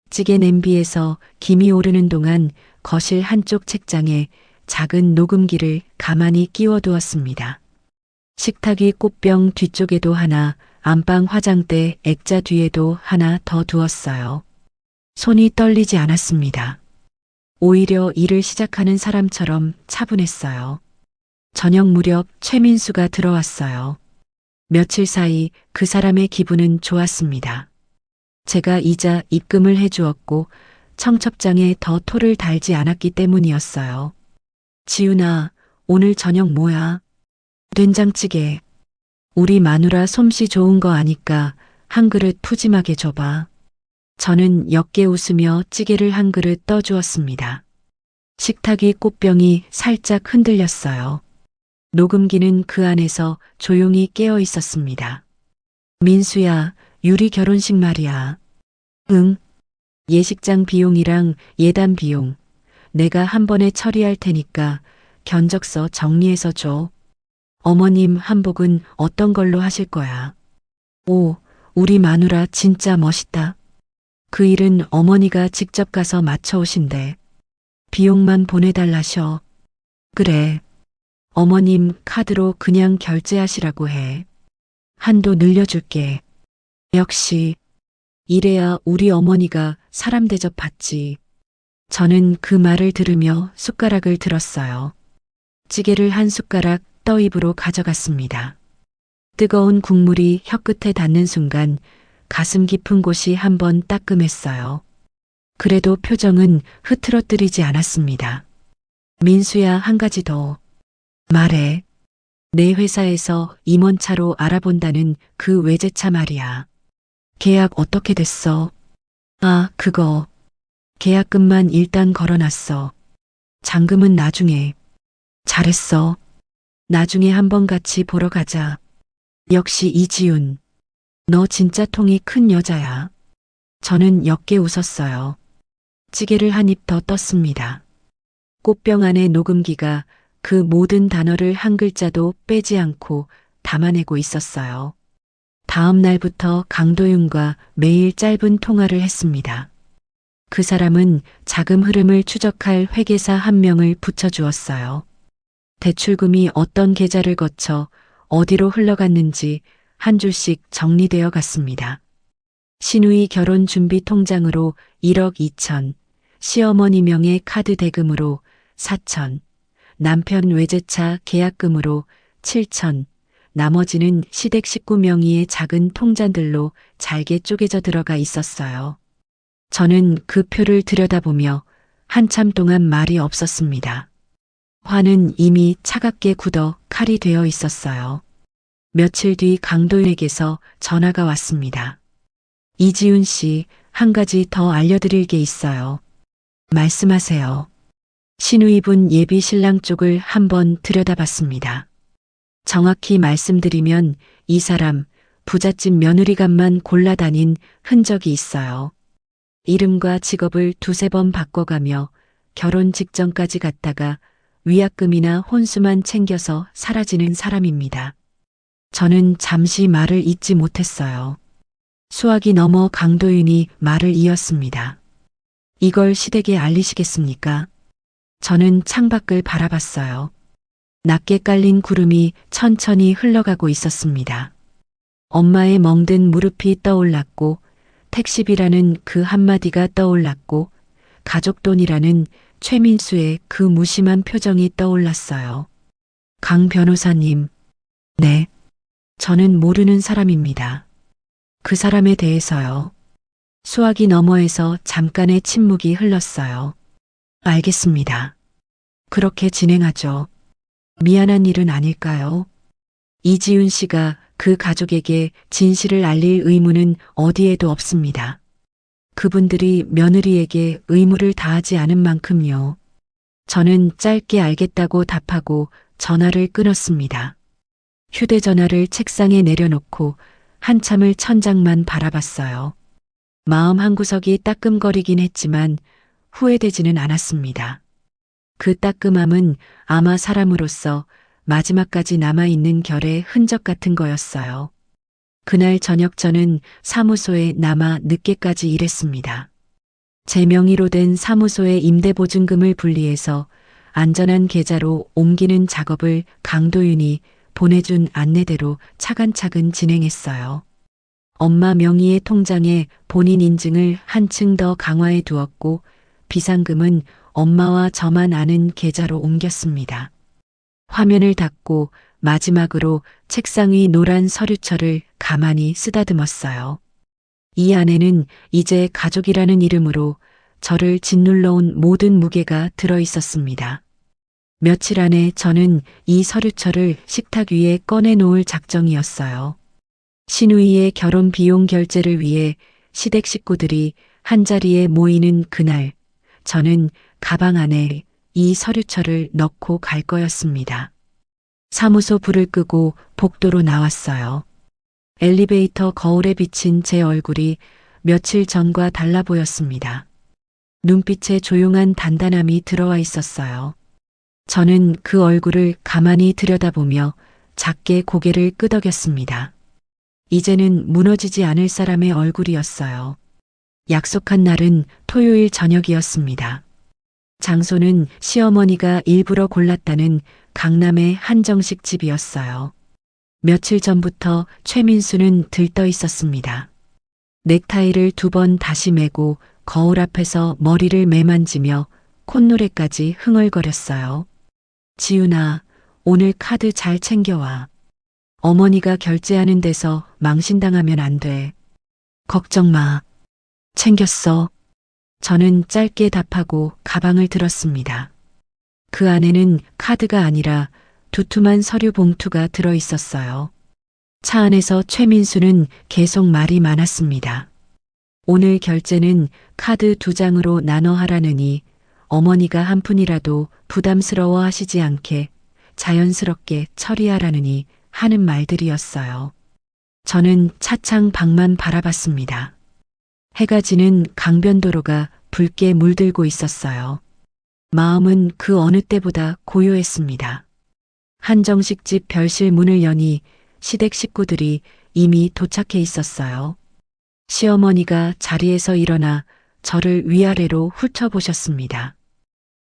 찌개 냄비에서 김이 오르는 동안 거실 한쪽 책장에 작은 녹음기를 가만히 끼워두었습니다. 식탁위 꽃병 뒤쪽에도 하나, 안방 화장대 액자 뒤에도 하나 더 두었어요. 손이 떨리지 않았습니다. 오히려 일을 시작하는 사람처럼 차분했어요. 저녁 무렵 최민수가 들어왔어요. 며칠 사이 그 사람의 기분은 좋았습니다. 제가 이자 입금을 해주었고 청첩장에 더 토를 달지 않았기 때문이었어요. 지훈아, 오늘 저녁 뭐야? 된장찌개. 우리 마누라 솜씨 좋은 거 아니까 한 그릇 푸짐하게 줘봐. 저는 옅게 웃으며 찌개를 한 그릇 떠주었습니다. 식탁위 꽃병이 살짝 흔들렸어요. 녹음기는 그 안에서 조용히 깨어 있었습니다. 민수야, 유리 결혼식 말이야. 응. 예식장 비용이랑 예단 비용. 내가 한 번에 처리할 테니까 견적서 정리해서 줘. 어머님 한복은 어떤 걸로 하실 거야? 오, 우리 마누라 진짜 멋있다. 그 일은 어머니가 직접 가서 맞춰오신대. 비용만 보내달라셔. 그래. 어머님 카드로 그냥 결제하시라고 해. 한도 늘려줄게. 역시 이래야 우리 어머니가 사람 대접 받지. 저는 그 말을 들으며 숟가락을 들었어요. 찌개를 한 숟가락 떠입으로 가져갔습니다. 뜨거운 국물이 혀끝에 닿는 순간 가슴 깊은 곳이 한번 따끔했어요. 그래도 표정은 흐트러뜨리지 않았습니다. 민수야, 한 가지 더. 말해. 내 회사에서 임원차로 알아본다는 그 외제차 말이야. 계약 어떻게 됐어? 아, 그거. 계약금만 일단 걸어놨어. 잔금은 나중에. 잘했어. 나중에 한번 같이 보러 가자. 역시 이지윤. 너 진짜 통이 큰 여자야. 저는 옅게 웃었어요. 찌개를 한 입 더 떴습니다. 꽃병 안에 녹음기가 그 모든 단어를 한 글자도 빼지 않고 담아내고 있었어요. 다음 날부터 강도윤과 매일 짧은 통화를 했습니다. 그 사람은 자금 흐름을 추적할 회계사 한 명을 붙여주었어요. 대출금이 어떤 계좌를 거쳐 어디로 흘러갔는지 한 줄씩 정리되어 갔습니다. 신우이 결혼 준비 통장으로 1억 2천, 시어머니 명의 카드 대금으로 4천, 남편 외제차 계약금으로 7천, 나머지는 시댁 식구 명의의 작은 통장들로 잘게 쪼개져 들어가 있었어요. 저는 그 표를 들여다보며 한참 동안 말이 없었습니다. 화는 이미 차갑게 굳어 칼이 되어 있었어요. 며칠 뒤 강도윤에게서 전화가 왔습니다. 이지훈 씨, 한 가지 더 알려드릴 게 있어요. 말씀하세요. 신우이분 예비 신랑 쪽을 한번 들여다봤습니다. 정확히 말씀드리면 이 사람 부잣집 며느리감만 골라다닌 흔적이 있어요. 이름과 직업을 두세 번 바꿔가며 결혼 직전까지 갔다가 위약금이나 혼수만 챙겨서 사라지는 사람입니다. 저는 잠시 말을 잇지 못했어요. 수학이 넘어 강도윤이 말을 이었습니다. 이걸 시댁에 알리시겠습니까? 저는 창밖을 바라봤어요. 낮게 깔린 구름이 천천히 흘러가고 있었습니다. 엄마의 멍든 무릎이 떠올랐고 택시비라는 그 한마디가 떠올랐고 가족돈이라는 최민수의 그 무심한 표정이 떠올랐어요. 강 변호사님, 네. 저는 모르는 사람입니다. 그 사람에 대해서요. 수화기 너머에서 잠깐의 침묵이 흘렀어요. 알겠습니다. 그렇게 진행하죠. 미안한 일은 아닐까요? 이지훈 씨가 그 가족에게 진실을 알릴 의무는 어디에도 없습니다. 그분들이 며느리에게 의무를 다하지 않은 만큼요. 저는 짧게 알겠다고 답하고 전화를 끊었습니다. 휴대전화를 책상에 내려놓고 한참을 천장만 바라봤어요. 마음 한구석이 따끔거리긴 했지만 후회되지는 않았습니다. 그 따끔함은 아마 사람으로서 마지막까지 남아있는 결의 흔적 같은 거였어요. 그날 저녁 저는 사무소에 남아 늦게까지 일했습니다. 제 명의로 된 사무소의 임대보증금을 분리해서 안전한 계좌로 옮기는 작업을 강도윤이 보내준 안내대로 차근차근 진행했어요. 엄마 명의의 통장에 본인 인증을 한층 더 강화해 두었고 비상금은 엄마와 저만 아는 계좌로 옮겼습니다. 화면을 닫고 마지막으로 책상 위 노란 서류철을 가만히 쓰다듬었어요. 이 안에는 이제 가족이라는 이름으로 저를 짓눌러온 모든 무게가 들어 있었습니다. 며칠 안에 저는 이 서류철을 식탁 위에 꺼내놓을 작정이었어요. 신우이의 결혼 비용 결제를 위해 시댁 식구들이 한자리에 모이는 그날, 저는 가방 안에 이 서류철을 넣고 갈 거였습니다. 사무소 불을 끄고 복도로 나왔어요. 엘리베이터 거울에 비친 제 얼굴이 며칠 전과 달라 보였습니다. 눈빛에 조용한 단단함이 들어와 있었어요. 저는 그 얼굴을 가만히 들여다보며 작게 고개를 끄덕였습니다. 이제는 무너지지 않을 사람의 얼굴이었어요. 약속한 날은 토요일 저녁이었습니다. 장소는 시어머니가 일부러 골랐다는 강남의 한정식 집이었어요. 며칠 전부터 최민수는 들떠 있었습니다. 넥타이를 2번 다시 매고 거울 앞에서 머리를 매만지며 콧노래까지 흥얼거렸어요. 지훈아, 오늘 카드 잘 챙겨와. 어머니가 결제하는 데서 망신당하면 안 돼. 걱정 마. 챙겼어. 저는 짧게 답하고 가방을 들었습니다. 그 안에는 카드가 아니라 두툼한 서류 봉투가 들어 있었어요. 차 안에서 최민수는 계속 말이 많았습니다. 오늘 결제는 카드 2장으로 나눠 하라느니 어머니가 한 푼이라도 부담스러워 하시지 않게 자연스럽게 처리하라느니 하는 말들이었어요. 저는 차창 밖만 바라봤습니다. 해가 지는 강변도로가 붉게 물들고 있었어요. 마음은 그 어느 때보다 고요했습니다. 한정식집 별실 문을 여니 시댁 식구들이 이미 도착해 있었어요. 시어머니가 자리에서 일어나 저를 위아래로 훑어보셨습니다.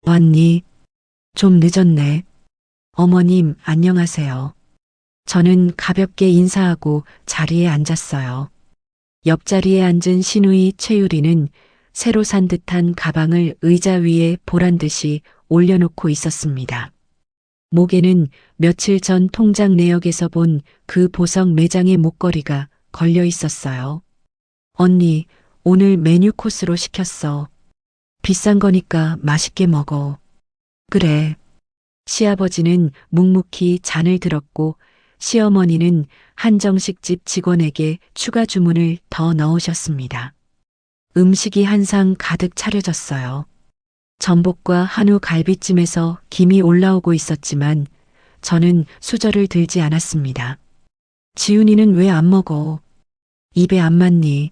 왔니? 좀 늦었네. 어머님, 안녕하세요. 저는 가볍게 인사하고 자리에 앉았어요. 옆자리에 앉은 신우이 최유리는 새로 산 듯한 가방을 의자 위에 보란 듯이 올려놓고 있었습니다. 목에는 며칠 전 통장 내역에서 본 그 보석 매장의 목걸이가 걸려 있었어요. 언니, 오늘 메뉴 코스로 시켰어. 비싼 거니까 맛있게 먹어. 그래. 시아버지는 묵묵히 잔을 들었고 시어머니는 한정식집 직원에게 추가 주문을 더 넣으셨습니다. 음식이 한 상 가득 차려졌어요. 전복과 한우 갈비찜에서 김이 올라오고 있었지만 저는 수저를 들지 않았습니다. 지훈이는 왜 안 먹어? 입에 안 맞니?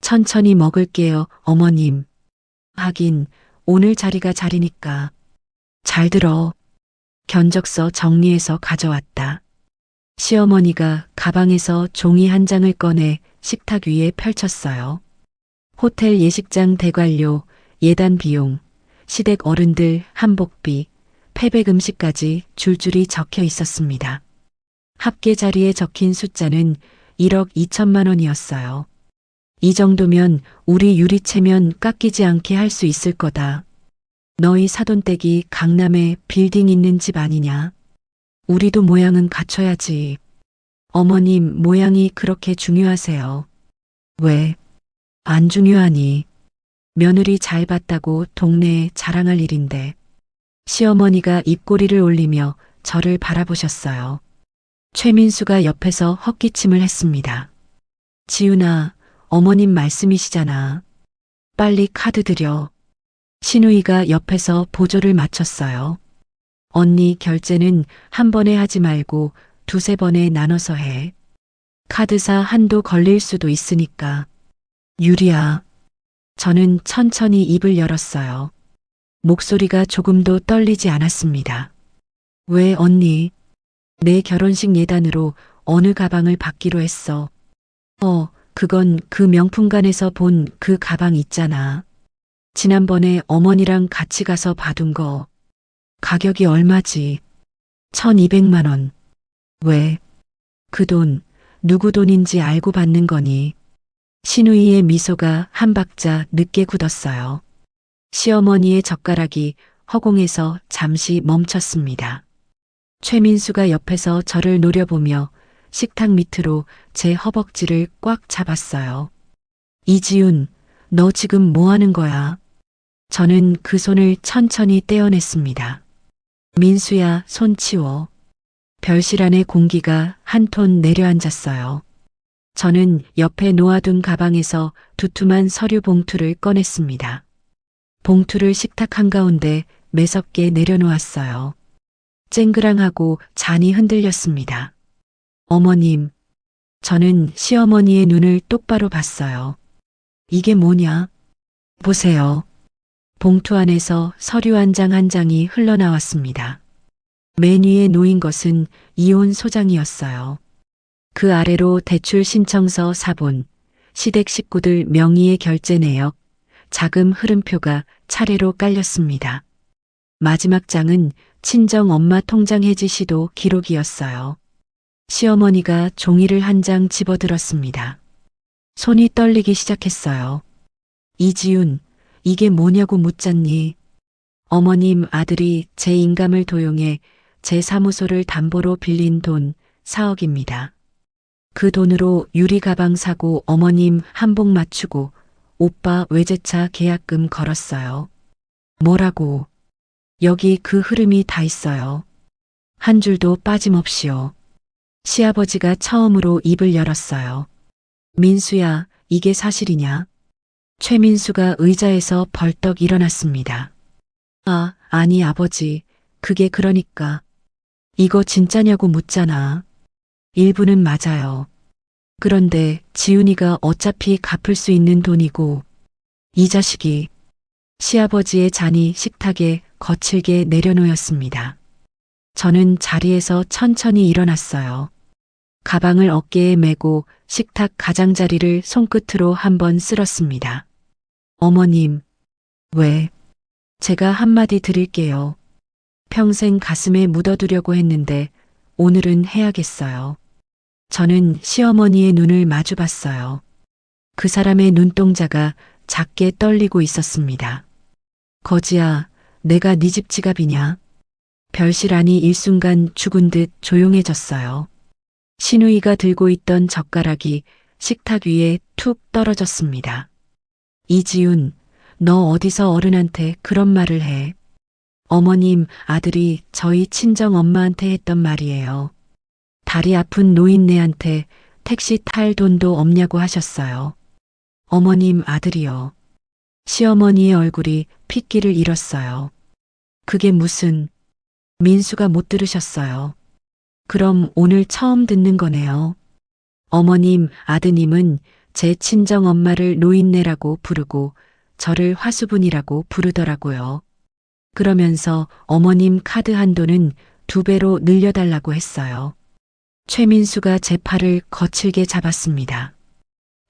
천천히 먹을게요, 어머님. 하긴 오늘 자리가 자리니까. 잘 들어. 견적서 정리해서 가져왔다. 시어머니가 가방에서 종이 한 장을 꺼내 식탁 위에 펼쳤어요. 호텔 예식장 대관료, 예단 비용, 시댁 어른들 한복비, 패백 음식까지 줄줄이 적혀 있었습니다. 합계 자리에 적힌 숫자는 1억 2천만 원이었어요. 이 정도면 우리 유리체면 깎이지 않게 할 수 있을 거다. 너희 사돈댁이 강남에 빌딩 있는 집 아니냐? 우리도 모양은 갖춰야지. 어머님 모양이 그렇게 중요하세요. 왜? 안 중요하니? 며느리 잘 봤다고 동네에 자랑할 일인데. 시어머니가 입꼬리를 올리며 저를 바라보셨어요. 최민수가 옆에서 헛기침을 했습니다. 지훈아, 어머님 말씀이시잖아. 빨리 카드 드려. 신우이가 옆에서 보조를 맞췄어요. 언니 결제는 한 번에 하지 말고 두세 번에 나눠서 해. 카드사 한도 걸릴 수도 있으니까. 유리야. 저는 천천히 입을 열었어요. 목소리가 조금도 떨리지 않았습니다. 왜 언니? 내 결혼식 예단으로 어느 가방을 받기로 했어. 그건 그 명품관에서 본 그 가방 있잖아. 지난번에 어머니랑 같이 가서 받은 거. 가격이 얼마지? 1200만 원. 왜? 그 돈, 누구 돈인지 알고 받는 거니? 신우이의 미소가 한 박자 늦게 굳었어요. 시어머니의 젓가락이 허공에서 잠시 멈췄습니다. 최민수가 옆에서 저를 노려보며 식탁 밑으로 제 허벅지를 꽉 잡았어요. 이지훈, 너 지금 뭐 하는 거야? 저는 그 손을 천천히 떼어냈습니다. 민수야, 손 치워. 별실 안의 공기가 한 톤 내려앉았어요. 저는 옆에 놓아둔 가방에서 두툼한 서류 봉투를 꺼냈습니다. 봉투를 식탁 한가운데 매섭게 내려놓았어요. 쨍그랑하고 잔이 흔들렸습니다. 어머님, 저는 시어머니의 눈을 똑바로 봤어요. 이게 뭐냐? 보세요. 봉투 안에서 서류 한 장 한 장이 흘러나왔습니다. 맨 위에 놓인 것은 이혼 소장이었어요. 그 아래로 대출 신청서 사본, 시댁 식구들 명의의 결제 내역, 자금 흐름표가 차례로 깔렸습니다. 마지막 장은 친정 엄마 통장 해지 시도 기록이었어요. 시어머니가 종이를 한 장 집어들었습니다. 손이 떨리기 시작했어요. 이지훈, 이게 뭐냐고 묻잖니. 어머님 아들이 제 인감을 도용해 제 사무소를 담보로 빌린 돈 4억입니다. 그 돈으로 유리 가방 사고 어머님 한복 맞추고 오빠 외제차 계약금 걸었어요. 뭐라고? 여기 그 흐름이 다 있어요. 한 줄도 빠짐없이요. 시아버지가 처음으로 입을 열었어요. 민수야, 이게 사실이냐? 최민수가 의자에서 벌떡 일어났습니다. 아니 아버지, 그게 그러니까. 이거 진짜냐고 묻잖아. 일부는 맞아요. 그런데 지훈이가 어차피 갚을 수 있는 돈이고, 이 자식이. 시아버지의 잔이 식탁에 거칠게 내려놓였습니다. 저는 자리에서 천천히 일어났어요. 가방을 어깨에 메고 식탁 가장자리를 손끝으로 한번 쓸었습니다. 어머님, 왜? 제가 한마디 드릴게요. 평생 가슴에 묻어두려고 했는데 오늘은 해야겠어요. 저는 시어머니의 눈을 마주 봤어요. 그 사람의 눈동자가 작게 떨리고 있었습니다. 거지야, 내가 네 집 지갑이냐? 별실 안이 일순간 죽은 듯 조용해졌어요. 신우이가 들고 있던 젓가락이 식탁 위에 툭 떨어졌습니다. 이지훈, 너 어디서 어른한테 그런 말을 해? 어머님, 아들이 저희 친정 엄마한테 했던 말이에요. 다리 아픈 노인네한테 택시 탈 돈도 없냐고 하셨어요. 어머님, 아들이요. 시어머니의 얼굴이 핏기를 잃었어요. 그게 무슨, 민수가 못 들으셨어요. 그럼 오늘 처음 듣는 거네요. 어머님, 아드님은 제 친정 엄마를 노인네라고 부르고 저를 화수분이라고 부르더라고요. 그러면서 어머님 카드 한도는 2배로 늘려달라고 했어요. 최민수가 제 팔을 거칠게 잡았습니다.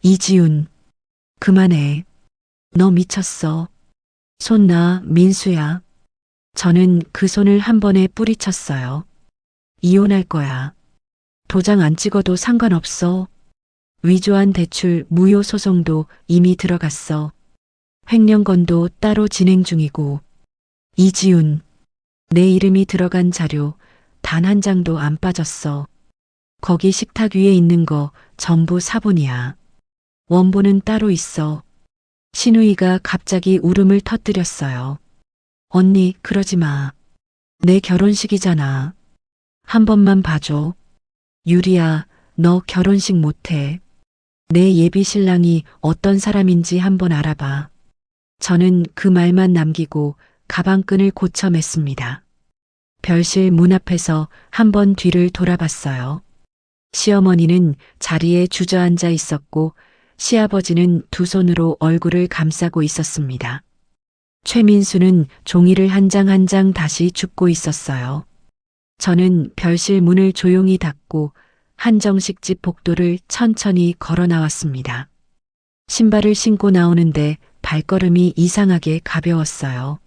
이지훈, 그만해. 너 미쳤어. 손 놔, 민수야. 저는 그 손을 한 번에 뿌리쳤어요. 이혼할 거야. 도장 안 찍어도 상관없어. 위조한 대출 무효 소송도 이미 들어갔어. 횡령건도 따로 진행 중이고. 이지훈, 내 이름이 들어간 자료 단 한 장도 안 빠졌어. 거기 식탁 위에 있는 거 전부 사본이야. 원본은 따로 있어. 신우이가 갑자기 울음을 터뜨렸어요. 언니, 그러지 마. 내 결혼식이잖아. 한 번만 봐줘. 유리야, 너 결혼식 못해. 내 예비 신랑이 어떤 사람인지 한번 알아봐. 저는 그 말만 남기고 가방끈을 고쳐 맸습니다. 별실 문 앞에서 한번 뒤를 돌아봤어요. 시어머니는 자리에 주저앉아 있었고 시아버지는 두 손으로 얼굴을 감싸고 있었습니다. 최민수는 종이를 한 장 한 장 다시 줍고 있었어요. 저는 별실 문을 조용히 닫고 한정식 집 복도를 천천히 걸어 나왔습니다. 신발을 신고 나오는데 발걸음이 이상하게 가벼웠어요.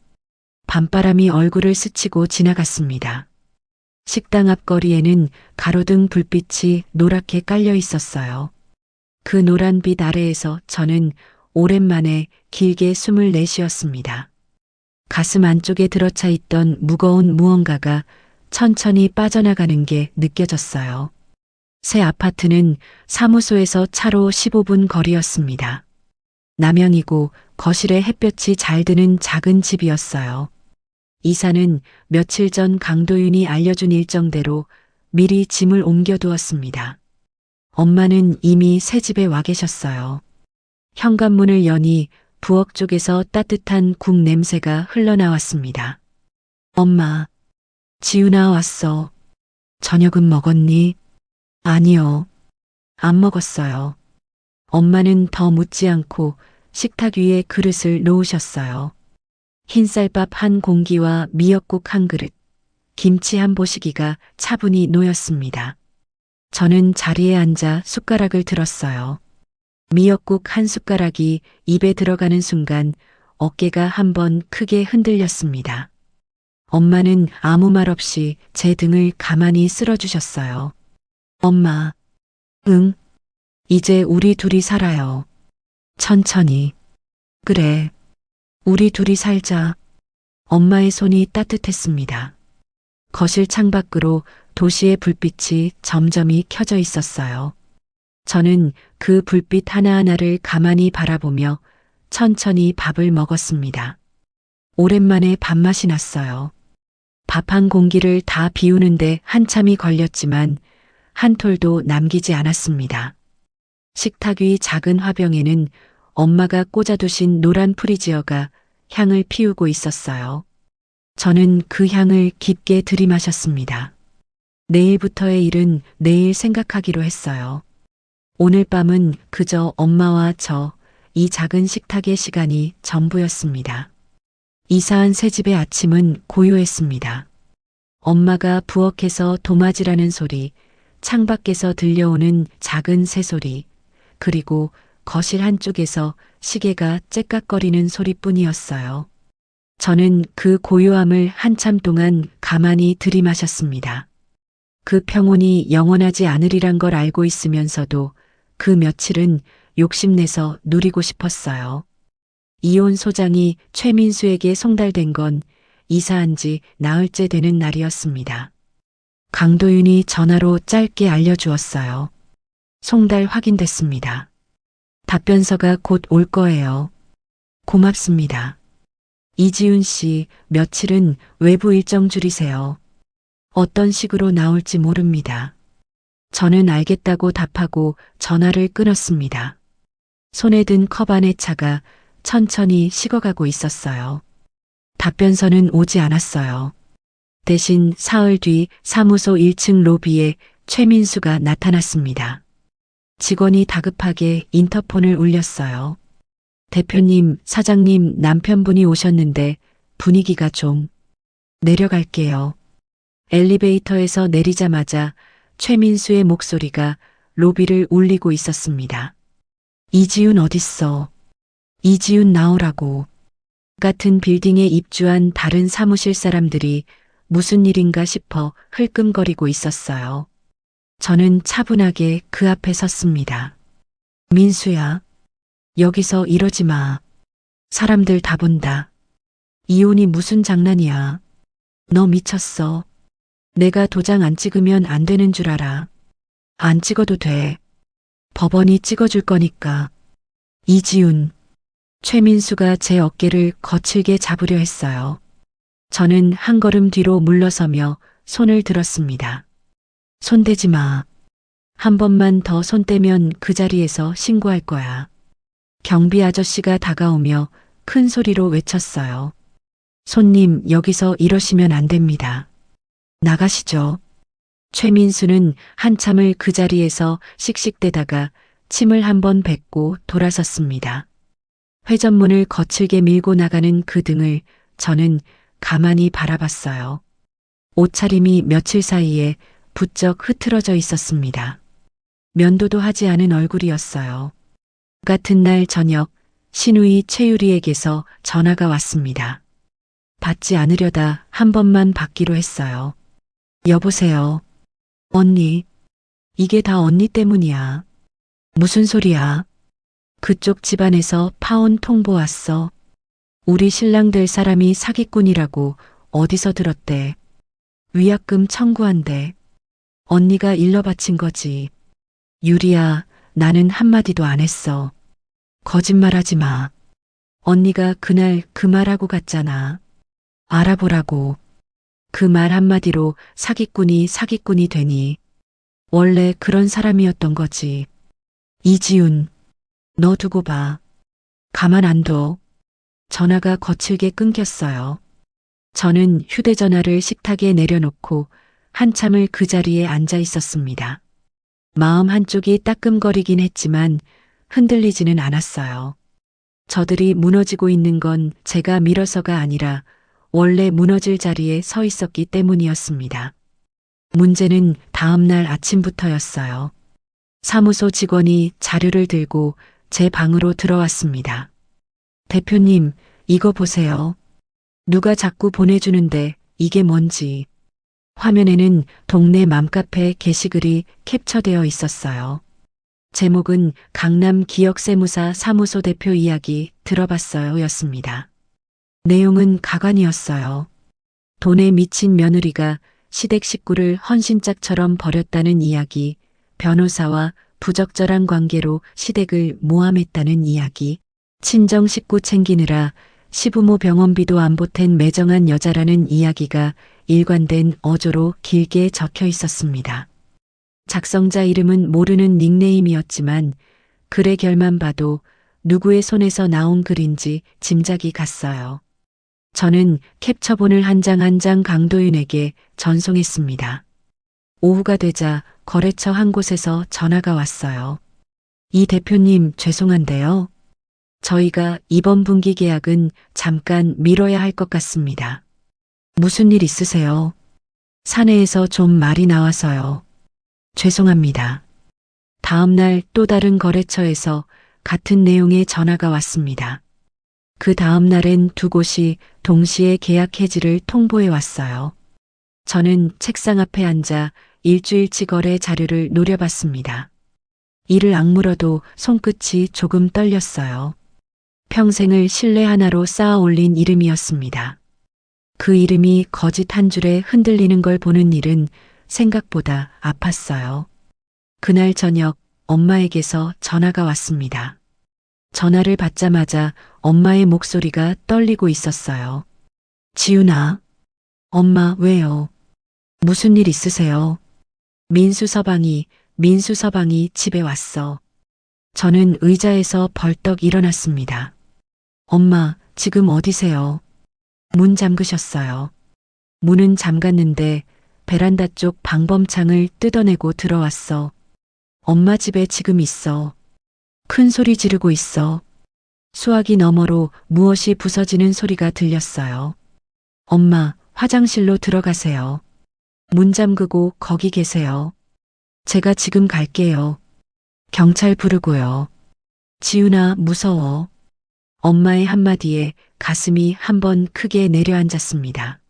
밤바람이 얼굴을 스치고 지나갔습니다. 식당 앞 거리에는 가로등 불빛이 노랗게 깔려 있었어요. 그 노란 빛 아래에서 저는 오랜만에 길게 숨을 내쉬었습니다. 가슴 안쪽에 들어차 있던 무거운 무언가가 천천히 빠져나가는 게 느껴졌어요. 새 아파트는 사무소에서 차로 15분 거리였습니다. 남향이고 거실에 햇볕이 잘 드는 작은 집이었어요. 이사는 며칠 전 강도윤이 알려준 일정대로 미리 짐을 옮겨두었습니다. 엄마는 이미 새 집에 와 계셨어요. 현관문을 여니 부엌 쪽에서 따뜻한 국 냄새가 흘러나왔습니다. 엄마, 지훈아 왔어. 저녁은 먹었니? 아니요. 안 먹었어요. 엄마는 더 묻지 않고 식탁 위에 그릇을 놓으셨어요. 흰쌀밥 한 공기와 미역국 한 그릇, 김치 한 보시기가 차분히 놓였습니다. 저는 자리에 앉아 숟가락을 들었어요. 미역국 한 숟가락이 입에 들어가는 순간 어깨가 한번 크게 흔들렸습니다. 엄마는 아무 말 없이 제 등을 가만히 쓸어주셨어요. 엄마, 응, 이제 우리 둘이 살아요. 천천히. 그래, 우리 둘이 살자. 엄마의 손이 따뜻했습니다. 거실 창밖으로 도시의 불빛이 점점이 켜져 있었어요. 저는 그 불빛 하나하나를 가만히 바라보며 천천히 밥을 먹었습니다. 오랜만에 밥맛이 났어요. 밥 한 공기를 다 비우는데 한참이 걸렸지만 한 톨도 남기지 않았습니다. 식탁 위 작은 화병에는 엄마가 꽂아두신 노란 프리지어가 향을 피우고 있었어요. 저는 그 향을 깊게 들이마셨습니다. 내일부터의 일은 내일 생각하기로 했어요. 오늘 밤은 그저 엄마와 저, 이 작은 식탁의 시간이 전부였습니다. 이사한 새 집의 아침은 고요했습니다. 엄마가 부엌에서 도마질하는 소리, 창밖에서 들려오는 작은 새소리, 그리고 거실 한쪽에서 시계가 째깍거리는 소리뿐이었어요. 저는 그 고요함을 한참 동안 가만히 들이마셨습니다. 그 평온이 영원하지 않으리란 걸 알고 있으면서도 그 며칠은 욕심내서 누리고 싶었어요. 이혼 소장이 최민수에게 송달된 건 이사한 지 나흘째 되는 날이었습니다. 강도윤이 전화로 짧게 알려주었어요. 송달 확인됐습니다. 답변서가 곧 올 거예요. 고맙습니다. 이지윤 씨, 며칠은 외부 일정 줄이세요. 어떤 식으로 나올지 모릅니다. 저는 알겠다고 답하고 전화를 끊었습니다. 손에 든 컵 안의 차가 천천히 식어가고 있었어요. 답변서는 오지 않았어요. 대신 사흘 뒤 사무소 1층 로비에 최민수가 나타났습니다. 직원이 다급하게 인터폰을 울렸어요. 대표님, 사장님, 남편분이 오셨는데 분위기가 좀. 내려갈게요. 엘리베이터에서 내리자마자 최민수의 목소리가 로비를 울리고 있었습니다. 이지윤 어딨어? 이지윤 나오라고. 같은 빌딩에 입주한 다른 사무실 사람들이 무슨 일인가 싶어 흘끔거리고 있었어요. 저는 차분하게 그 앞에 섰습니다. 민수야, 여기서 이러지 마. 사람들 다 본다. 이혼이 무슨 장난이야. 너 미쳤어. 내가 도장 안 찍으면 안 되는 줄 알아. 안 찍어도 돼. 법원이 찍어줄 거니까. 이지윤. 최민수가 제 어깨를 거칠게 잡으려 했어요. 저는 한 걸음 뒤로 물러서며 손을 들었습니다. 손대지 마. 한 번만 더 손 떼면 그 자리에서 신고할 거야. 경비 아저씨가 다가오며 큰 소리로 외쳤어요. 손님, 여기서 이러시면 안 됩니다. 나가시죠. 최민수는 한참을 그 자리에서 씩씩대다가 침을 한 번 뱉고 돌아섰습니다. 회전문을 거칠게 밀고 나가는 그 등을 저는 가만히 바라봤어요. 옷차림이 며칠 사이에 부쩍 흐트러져 있었습니다. 면도도 하지 않은 얼굴이었어요. 같은 날 저녁 신우이 최유리에게서 전화가 왔습니다. 받지 않으려다 한 번만 받기로 했어요. 여보세요. 언니. 이게 다 언니 때문이야. 무슨 소리야? 그쪽 집안에서 파혼 통보 왔어. 우리 신랑 될 사람이 사기꾼이라고 어디서 들었대. 위약금 청구한대. 언니가 일러 바친 거지. 유리야, 나는 한마디도 안 했어. 거짓말하지 마. 언니가 그날 그 말하고 갔잖아. 알아보라고. 그 말 한마디로 사기꾼이 되니. 원래 그런 사람이었던 거지. 이지윤, 너 두고 봐. 가만 안 둬. 전화가 거칠게 끊겼어요. 저는 휴대전화를 식탁에 내려놓고 한참을 그 자리에 앉아 있었습니다. 마음 한쪽이 따끔거리긴 했지만 흔들리지는 않았어요. 저들이 무너지고 있는 건 제가 밀어서가 아니라 원래 무너질 자리에 서 있었기 때문이었습니다. 문제는 다음 날 아침부터였어요. 사무소 직원이 자료를 들고 제 방으로 들어왔습니다. 대표님, 이거 보세요. 누가 자꾸 보내주는데 이게 뭔지. 화면에는 동네 맘카페 게시글이 캡처되어 있었어요. 제목은 강남 기억세무사 사무소 대표 이야기 들어봤어요 였습니다. 내용은 가관이었어요. 돈에 미친 며느리가 시댁 식구를 헌신짝처럼 버렸다는 이야기, 변호사와 부적절한 관계로 시댁을 모함했다는 이야기, 친정 식구 챙기느라 시부모 병원비도 안 보탠 매정한 여자라는 이야기가 일관된 어조로 길게 적혀 있었습니다. 작성자 이름은 모르는 닉네임이었지만 글의 결만 봐도 누구의 손에서 나온 글인지 짐작이 갔어요. 저는 캡처본을 한 장 한 장 강도윤에게 전송했습니다. 오후가 되자 거래처 한 곳에서 전화가 왔어요. 이 대표님 죄송한데요. 저희가 이번 분기 계약은 잠깐 미뤄야 할 것 같습니다. 무슨 일 있으세요? 사내에서 좀 말이 나와서요. 죄송합니다. 다음 날 또 다른 거래처에서 같은 내용의 전화가 왔습니다. 그 다음 날엔 두 곳이 동시에 계약 해지를 통보해 왔어요. 저는 책상 앞에 앉아 일주일치 거래 자료를 노려봤습니다. 이를 악물어도 손끝이 조금 떨렸어요. 평생을 신뢰 하나로 쌓아 올린 이름이었습니다. 그 이름이 거짓 한 줄에 흔들리는 걸 보는 일은 생각보다 아팠어요. 그날 저녁 엄마에게서 전화가 왔습니다. 전화를 받자마자 엄마의 목소리가 떨리고 있었어요. 지훈아, 엄마 왜요? 무슨 일 있으세요? 민수 서방이 집에 왔어. 저는 의자에서 벌떡 일어났습니다. 엄마, 지금 어디세요? 문 잠그셨어요. 문은 잠갔는데 베란다 쪽 방범창을 뜯어내고 들어왔어. 엄마 집에 지금 있어. 큰 소리 지르고 있어. 수화기 너머로 무엇이 부서지는 소리가 들렸어요. 엄마, 화장실로 들어가세요. 문 잠그고 거기 계세요. 제가 지금 갈게요. 경찰 부르고요. 지훈아, 무서워. 엄마의 한마디에 가슴이 한번 크게 내려앉았습니다.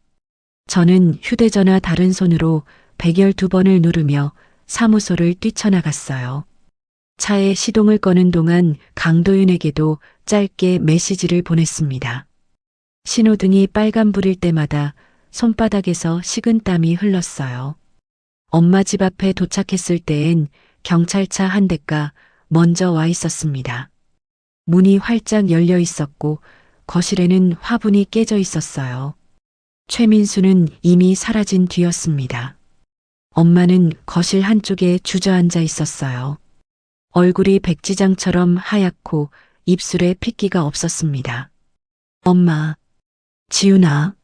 저는 휴대전화 다른 손으로 112번을 누르며 사무소를 뛰쳐나갔어요. 차에 시동을 거는 동안 강도윤에게도 짧게 메시지를 보냈습니다. 신호등이 빨간불일 때마다 손바닥에서 식은땀이 흘렀어요. 엄마 집 앞에 도착했을 때엔 경찰차 한 대가 먼저 와 있었습니다. 문이 활짝 열려 있었고 거실에는 화분이 깨져 있었어요. 최민수는 이미 사라진 뒤였습니다. 엄마는 거실 한쪽에 주저앉아 있었어요. 얼굴이 백지장처럼 하얗고 입술에 핏기가 없었습니다. 엄마, 지훈아.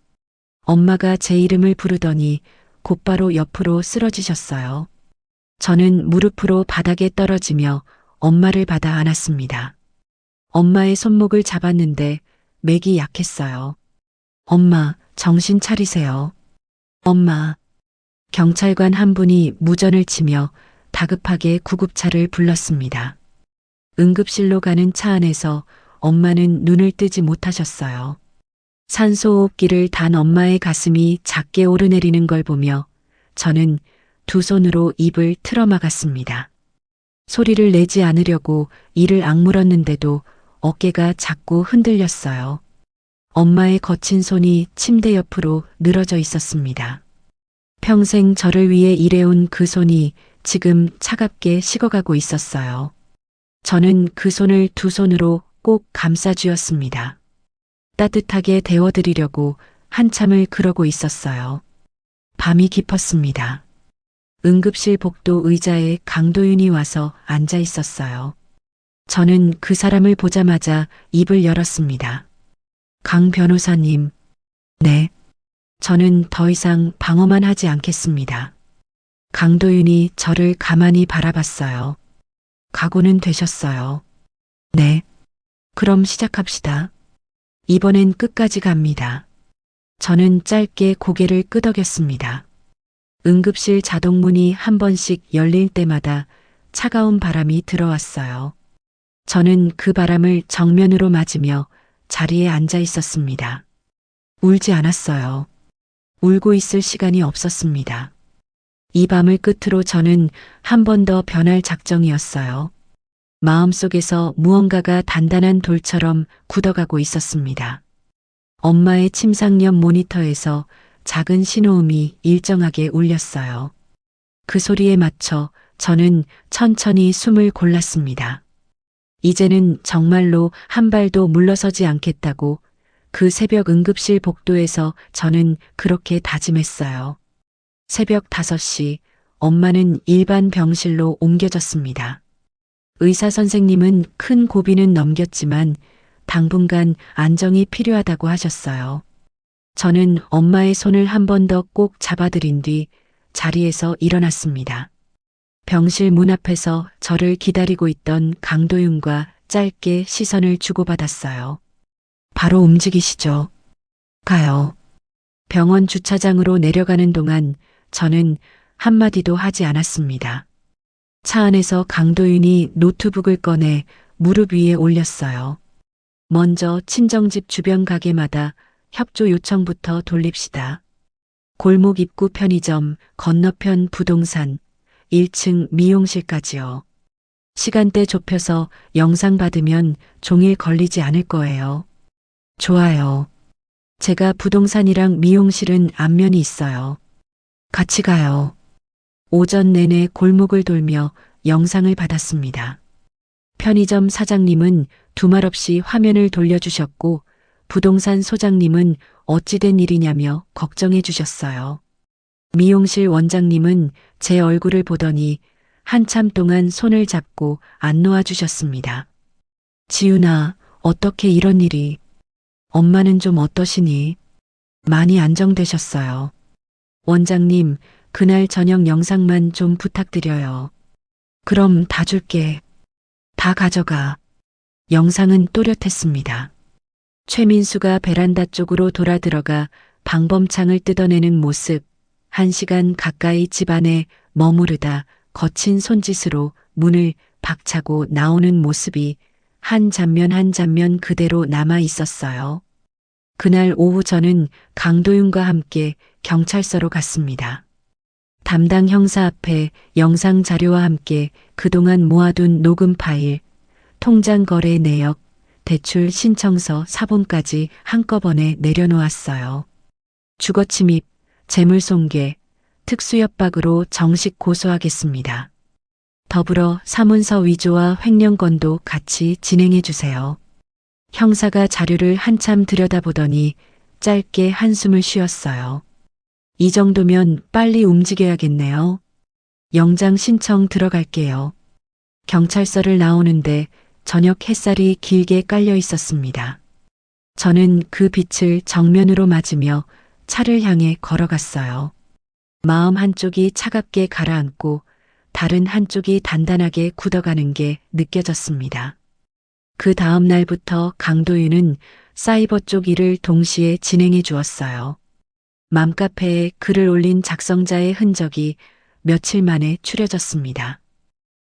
엄마가 제 이름을 부르더니 곧바로 옆으로 쓰러지셨어요. 저는 무릎으로 바닥에 떨어지며 엄마를 받아 안았습니다. 엄마의 손목을 잡았는데 맥이 약했어요. 엄마, 정신 차리세요. 엄마. 경찰관 한 분이 무전을 치며 다급하게 구급차를 불렀습니다. 응급실로 가는 차 안에서 엄마는 눈을 뜨지 못하셨어요. 산소호흡기를 단 엄마의 가슴이 작게 오르내리는 걸 보며 저는 두 손으로 입을 틀어막았습니다. 소리를 내지 않으려고 이를 악물었는데도 어깨가 자꾸 흔들렸어요. 엄마의 거친 손이 침대 옆으로 늘어져 있었습니다. 평생 저를 위해 일해온 그 손이 지금 차갑게 식어가고 있었어요. 저는 그 손을 두 손으로 꼭 감싸쥐었습니다. 따뜻하게 데워드리려고 한참을 그러고 있었어요. 밤이 깊었습니다. 응급실 복도 의자에 강도윤이 와서 앉아 있었어요. 저는 그 사람을 보자마자 입을 열었습니다. 강 변호사님. 네. 저는 더 이상 방어만 하지 않겠습니다. 강도윤이 저를 가만히 바라봤어요. 각오는 되셨어요. 네. 그럼 시작합시다. 이번엔 끝까지 갑니다. 저는 짧게 고개를 끄덕였습니다. 응급실 자동문이 한 번씩 열릴 때마다 차가운 바람이 들어왔어요. 저는 그 바람을 정면으로 맞으며 자리에 앉아 있었습니다. 울지 않았어요. 울고 있을 시간이 없었습니다. 이 밤을 끝으로 저는 한 번 더 변할 작정이었어요. 마음속에서 무언가가 단단한 돌처럼 굳어가고 있었습니다. 엄마의 침상옆 모니터에서 작은 신호음이 일정하게 울렸어요. 그 소리에 맞춰 저는 천천히 숨을 골랐습니다. 이제는 정말로 한 발도 물러서지 않겠다고 그 새벽 응급실 복도에서 저는 그렇게 다짐했어요. 새벽 5시 엄마는 일반 병실로 옮겨졌습니다. 의사 선생님은 큰 고비는 넘겼지만 당분간 안정이 필요하다고 하셨어요. 저는 엄마의 손을 한 번 더 꼭 잡아들인 뒤 자리에서 일어났습니다. 병실 문 앞에서 저를 기다리고 있던 강도윤과 짧게 시선을 주고받았어요. 바로 움직이시죠. 가요. 병원 주차장으로 내려가는 동안 저는 한마디도 하지 않았습니다. 차 안에서 강도윤이 노트북을 꺼내 무릎 위에 올렸어요. 먼저 친정집 주변 가게마다 협조 요청부터 돌립시다. 골목 입구 편의점, 건너편 부동산, 1층 미용실까지요. 시간대 좁혀서 영상 받으면 종일 걸리지 않을 거예요. 좋아요. 제가 부동산이랑 미용실은 안면이 있어요. 같이 가요. 오전 내내 골목을 돌며 영상을 받았습니다. 편의점 사장님은 두말 없이 화면을 돌려주셨고 부동산 소장님은 어찌된 일이냐며 걱정해 주셨어요. 미용실 원장님은 제 얼굴을 보더니 한참 동안 손을 잡고 안 놓아주셨습니다. 지윤아, 어떻게 이런 일이? 엄마는 좀 어떠시니? 많이 안정되셨어요. 원장님, 그날 저녁 영상만 좀 부탁드려요. 그럼 다 줄게. 다 가져가. 영상은 또렷했습니다. 최민수가 베란다 쪽으로 돌아 들어가 방범창을 뜯어내는 모습, 1시간 가까이 집 안에 머무르다 거친 손짓으로 문을 박차고 나오는 모습이 한 장면 한 장면 그대로 남아 있었어요. 그날 오후 저는 강도윤과 함께 경찰서로 갔습니다. 담당 형사 앞에 영상 자료와 함께 그동안 모아둔 녹음 파일, 통장 거래 내역, 대출 신청서 사본까지 한꺼번에 내려놓았어요. 주거침입, 재물손괴, 특수협박으로 정식 고소하겠습니다. 더불어 사문서 위조와 횡령건도 같이 진행해 주세요. 형사가 자료를 한참 들여다보더니 짧게 한숨을 쉬었어요. 이 정도면 빨리 움직여야겠네요. 영장 신청 들어갈게요. 경찰서를 나오는데 저녁 햇살이 길게 깔려 있었습니다. 저는 그 빛을 정면으로 맞으며 차를 향해 걸어갔어요. 마음 한쪽이 차갑게 가라앉고 다른 한쪽이 단단하게 굳어가는 게 느껴졌습니다. 그 다음 날부터 강도윤은 사이버 쪽 일을 동시에 진행해 주었어요. 맘카페에 글을 올린 작성자의 흔적이 며칠 만에 추려졌습니다.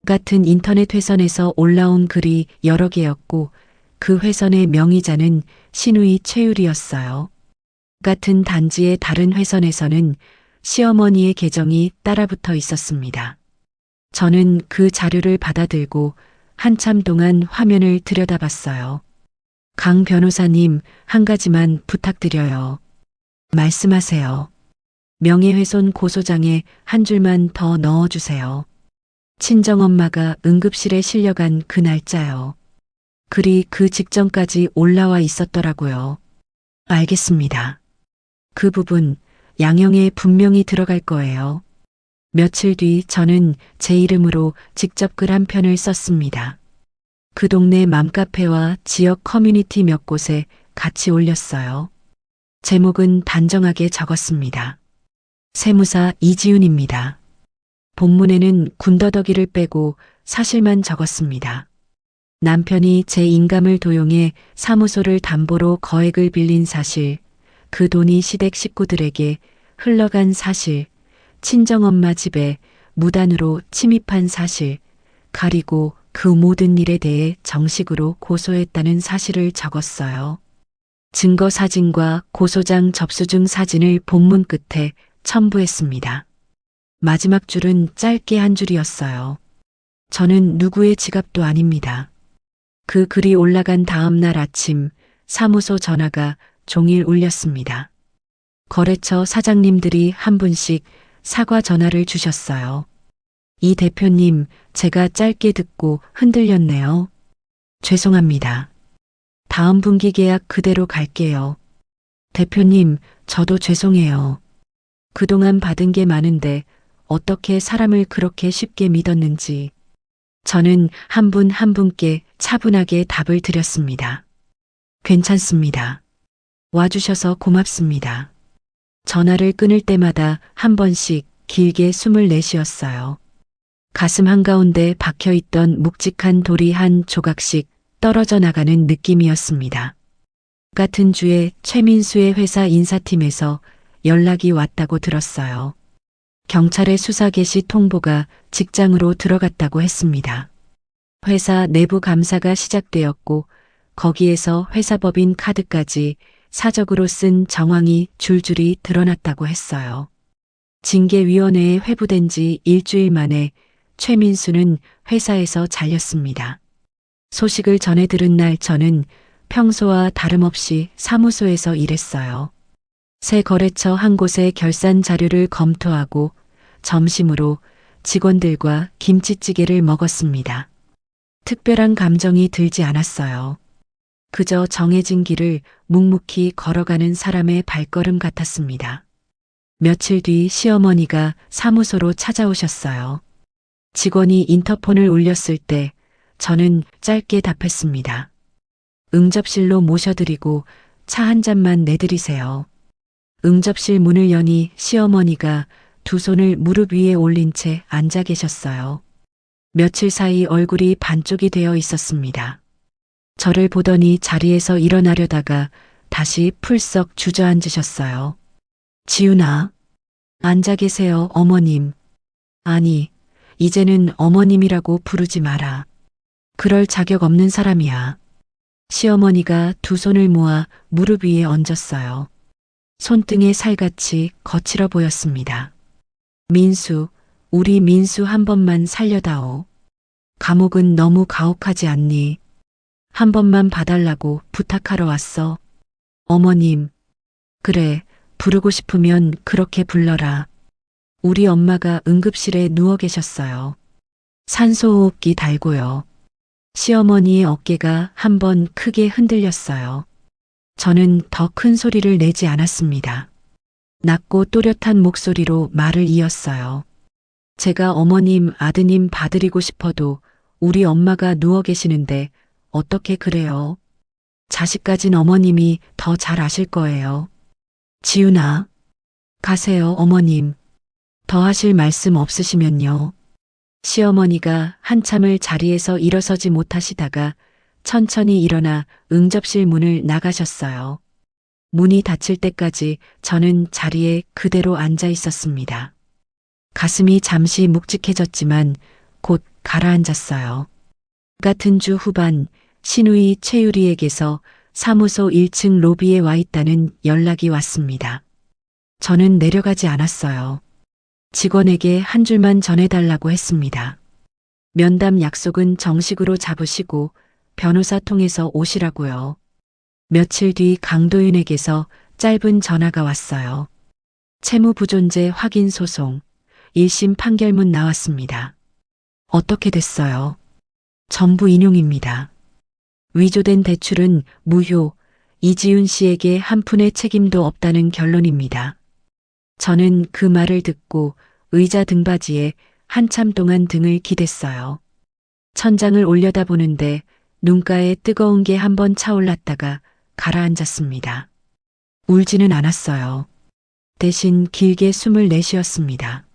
같은 인터넷 회선에서 올라온 글이 여러 개였고 그 회선의 명의자는 신우이 최율이었어요. 같은 단지의 다른 회선에서는 시어머니의 계정이 따라붙어 있었습니다. 저는 그 자료를 받아들고 한참 동안 화면을 들여다봤어요. 강 변호사님, 한 가지만 부탁드려요. 말씀하세요. 명예훼손 고소장에 한 줄만 더 넣어주세요. 친정엄마가 응급실에 실려간 그 날짜요. 글이 그 직전까지 올라와 있었더라고요. 알겠습니다. 그 부분 양형에 분명히 들어갈 거예요. 며칠 뒤 저는 제 이름으로 직접 글 한 편을 썼습니다. 그 동네 맘카페와 지역 커뮤니티 몇 곳에 같이 올렸어요. 제목은 단정하게 적었습니다. 세무사 이지윤입니다. 본문에는 군더더기를 빼고 사실만 적었습니다. 남편이 제 인감을 도용해 사무소를 담보로 거액을 빌린 사실, 그 돈이 시댁 식구들에게 흘러간 사실, 친정엄마 집에 무단으로 침입한 사실, 가리고 그 모든 일에 대해 정식으로 고소했다는 사실을 적었어요. 증거 사진과 고소장 접수증 사진을 본문 끝에 첨부했습니다. 마지막 줄은 짧게 한 줄이었어요. 저는 누구의 지갑도 아닙니다. 그 글이 올라간 다음 날 아침 사무소 전화가 종일 울렸습니다. 거래처 사장님들이 한 분씩 사과 전화를 주셨어요. 이 대표님, 제가 짧게 듣고 흔들렸네요. 죄송합니다. 다음 분기 계약 그대로 갈게요. 대표님, 저도 죄송해요. 그동안 받은 게 많은데 어떻게 사람을 그렇게 쉽게 믿었는지. 저는 한 분 한 분께 차분하게 답을 드렸습니다. 괜찮습니다. 와주셔서 고맙습니다. 전화를 끊을 때마다 한 번씩 길게 숨을 내쉬었어요. 가슴 한가운데 박혀있던 묵직한 돌이 한 조각씩 떨어져 나가는 느낌이었습니다. 같은 주에 최민수의 회사 인사팀에서 연락이 왔다고 들었어요. 경찰의 수사 개시 통보가 직장으로 들어갔다고 했습니다. 회사 내부 감사가 시작되었고 거기에서 회사법인 카드까지 사적으로 쓴 정황이 줄줄이 드러났다고 했어요. 징계위원회에 회부된 지 일주일 만에 최민수는 회사에서 잘렸습니다. 소식을 전해 들은 날 저는 평소와 다름없이 사무소에서 일했어요. 새 거래처 한 곳의 결산 자료를 검토하고 점심으로 직원들과 김치찌개를 먹었습니다. 특별한 감정이 들지 않았어요. 그저 정해진 길을 묵묵히 걸어가는 사람의 발걸음 같았습니다. 며칠 뒤 시어머니가 사무소로 찾아오셨어요. 직원이 인터폰을 울렸을 때 저는 짧게 답했습니다. 응접실로 모셔드리고 차 한 잔만 내드리세요. 응접실 문을 여니 시어머니가 두 손을 무릎 위에 올린 채 앉아 계셨어요. 며칠 사이 얼굴이 반쪽이 되어 있었습니다. 저를 보더니 자리에서 일어나려다가 다시 풀썩 주저앉으셨어요. 지훈아, 앉아 계세요, 어머님. 아니, 이제는 어머님이라고 부르지 마라. 그럴 자격 없는 사람이야. 시어머니가 두 손을 모아 무릎 위에 얹었어요. 손등에 살같이 거칠어 보였습니다. 민수, 우리 민수 한 번만 살려다오. 감옥은 너무 가혹하지 않니? 한 번만 봐달라고 부탁하러 왔어. 어머님, 그래, 부르고 싶으면 그렇게 불러라. 우리 엄마가 응급실에 누워 계셨어요. 산소호흡기 달고요. 시어머니의 어깨가 한 번 크게 흔들렸어요. 저는 더 큰 소리를 내지 않았습니다. 낮고 또렷한 목소리로 말을 이었어요. 제가 어머님, 아드님 봐드리고 싶어도 우리 엄마가 누워 계시는데 어떻게 그래요? 자식 가진 어머님이 더 잘 아실 거예요. 지훈아, 가세요, 어머님. 더 하실 말씀 없으시면요. 시어머니가 한참을 자리에서 일어서지 못하시다가 천천히 일어나 응접실 문을 나가셨어요. 문이 닫힐 때까지 저는 자리에 그대로 앉아 있었습니다. 가슴이 잠시 묵직해졌지만 곧 가라앉았어요. 같은 주 후반 신우이 최유리에게서 사무소 1층 로비에 와 있다는 연락이 왔습니다. 저는 내려가지 않았어요. 직원에게 한 줄만 전해달라고 했습니다. 면담 약속은 정식으로 잡으시고 변호사 통해서 오시라고요. 며칠 뒤 강도윤에게서 짧은 전화가 왔어요. 채무부존재 확인 소송, 1심 판결문 나왔습니다. 어떻게 됐어요? 전부 인용입니다. 위조된 대출은 무효, 이지훈 씨에게 한 푼의 책임도 없다는 결론입니다. 저는 그 말을 듣고 의자 등받이에 한참 동안 등을 기댔어요. 천장을 올려다보는데 눈가에 뜨거운 게 한 번 차올랐다가 가라앉았습니다. 울지는 않았어요. 대신 길게 숨을 내쉬었습니다.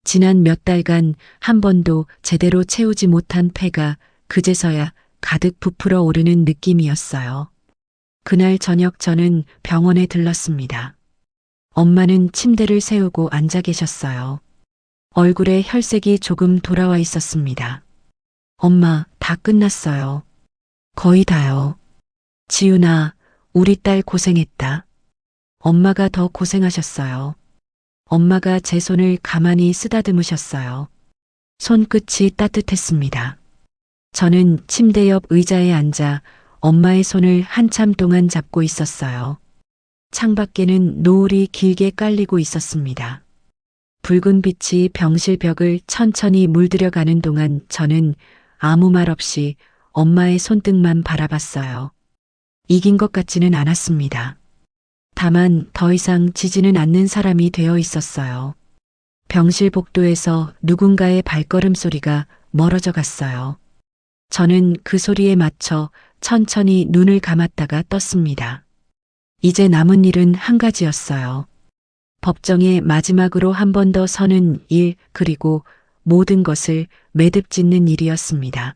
지난 몇 달간 한 번도 제대로 채우지 못한 폐가 그제서야 가득 부풀어 오르는 느낌이었어요. 그날 저녁 저는 병원에 들렀습니다. 엄마는 침대를 세우고 앉아 계셨어요. 얼굴에 혈색이 조금 돌아와 있었습니다. 엄마, 다 끝났어요. 거의 다요. 지훈아, 우리 딸 고생했다. 엄마가 더 고생하셨어요. 엄마가 제 손을 가만히 쓰다듬으셨어요. 손끝이 따뜻했습니다. 저는 침대 옆 의자에 앉아 엄마의 손을 한참 동안 잡고 있었어요. 창밖에는 노을이 길게 깔리고 있었습니다. 붉은 빛이 병실 벽을 천천히 물들여 가는 동안 저는 아무 말 없이 엄마의 손등만 바라봤어요. 이긴 것 같지는 않았습니다. 다만 더 이상 지지는 않는 사람이 되어 있었어요. 병실 복도에서 누군가의 발걸음 소리가 멀어져 갔어요. 저는 그 소리에 맞춰 천천히 눈을 감았다가 떴습니다. 이제 남은 일은 한 가지였어요. 법정에 마지막으로 한 번 더 서는 일, 그리고 모든 것을 매듭 짓는 일이었습니다.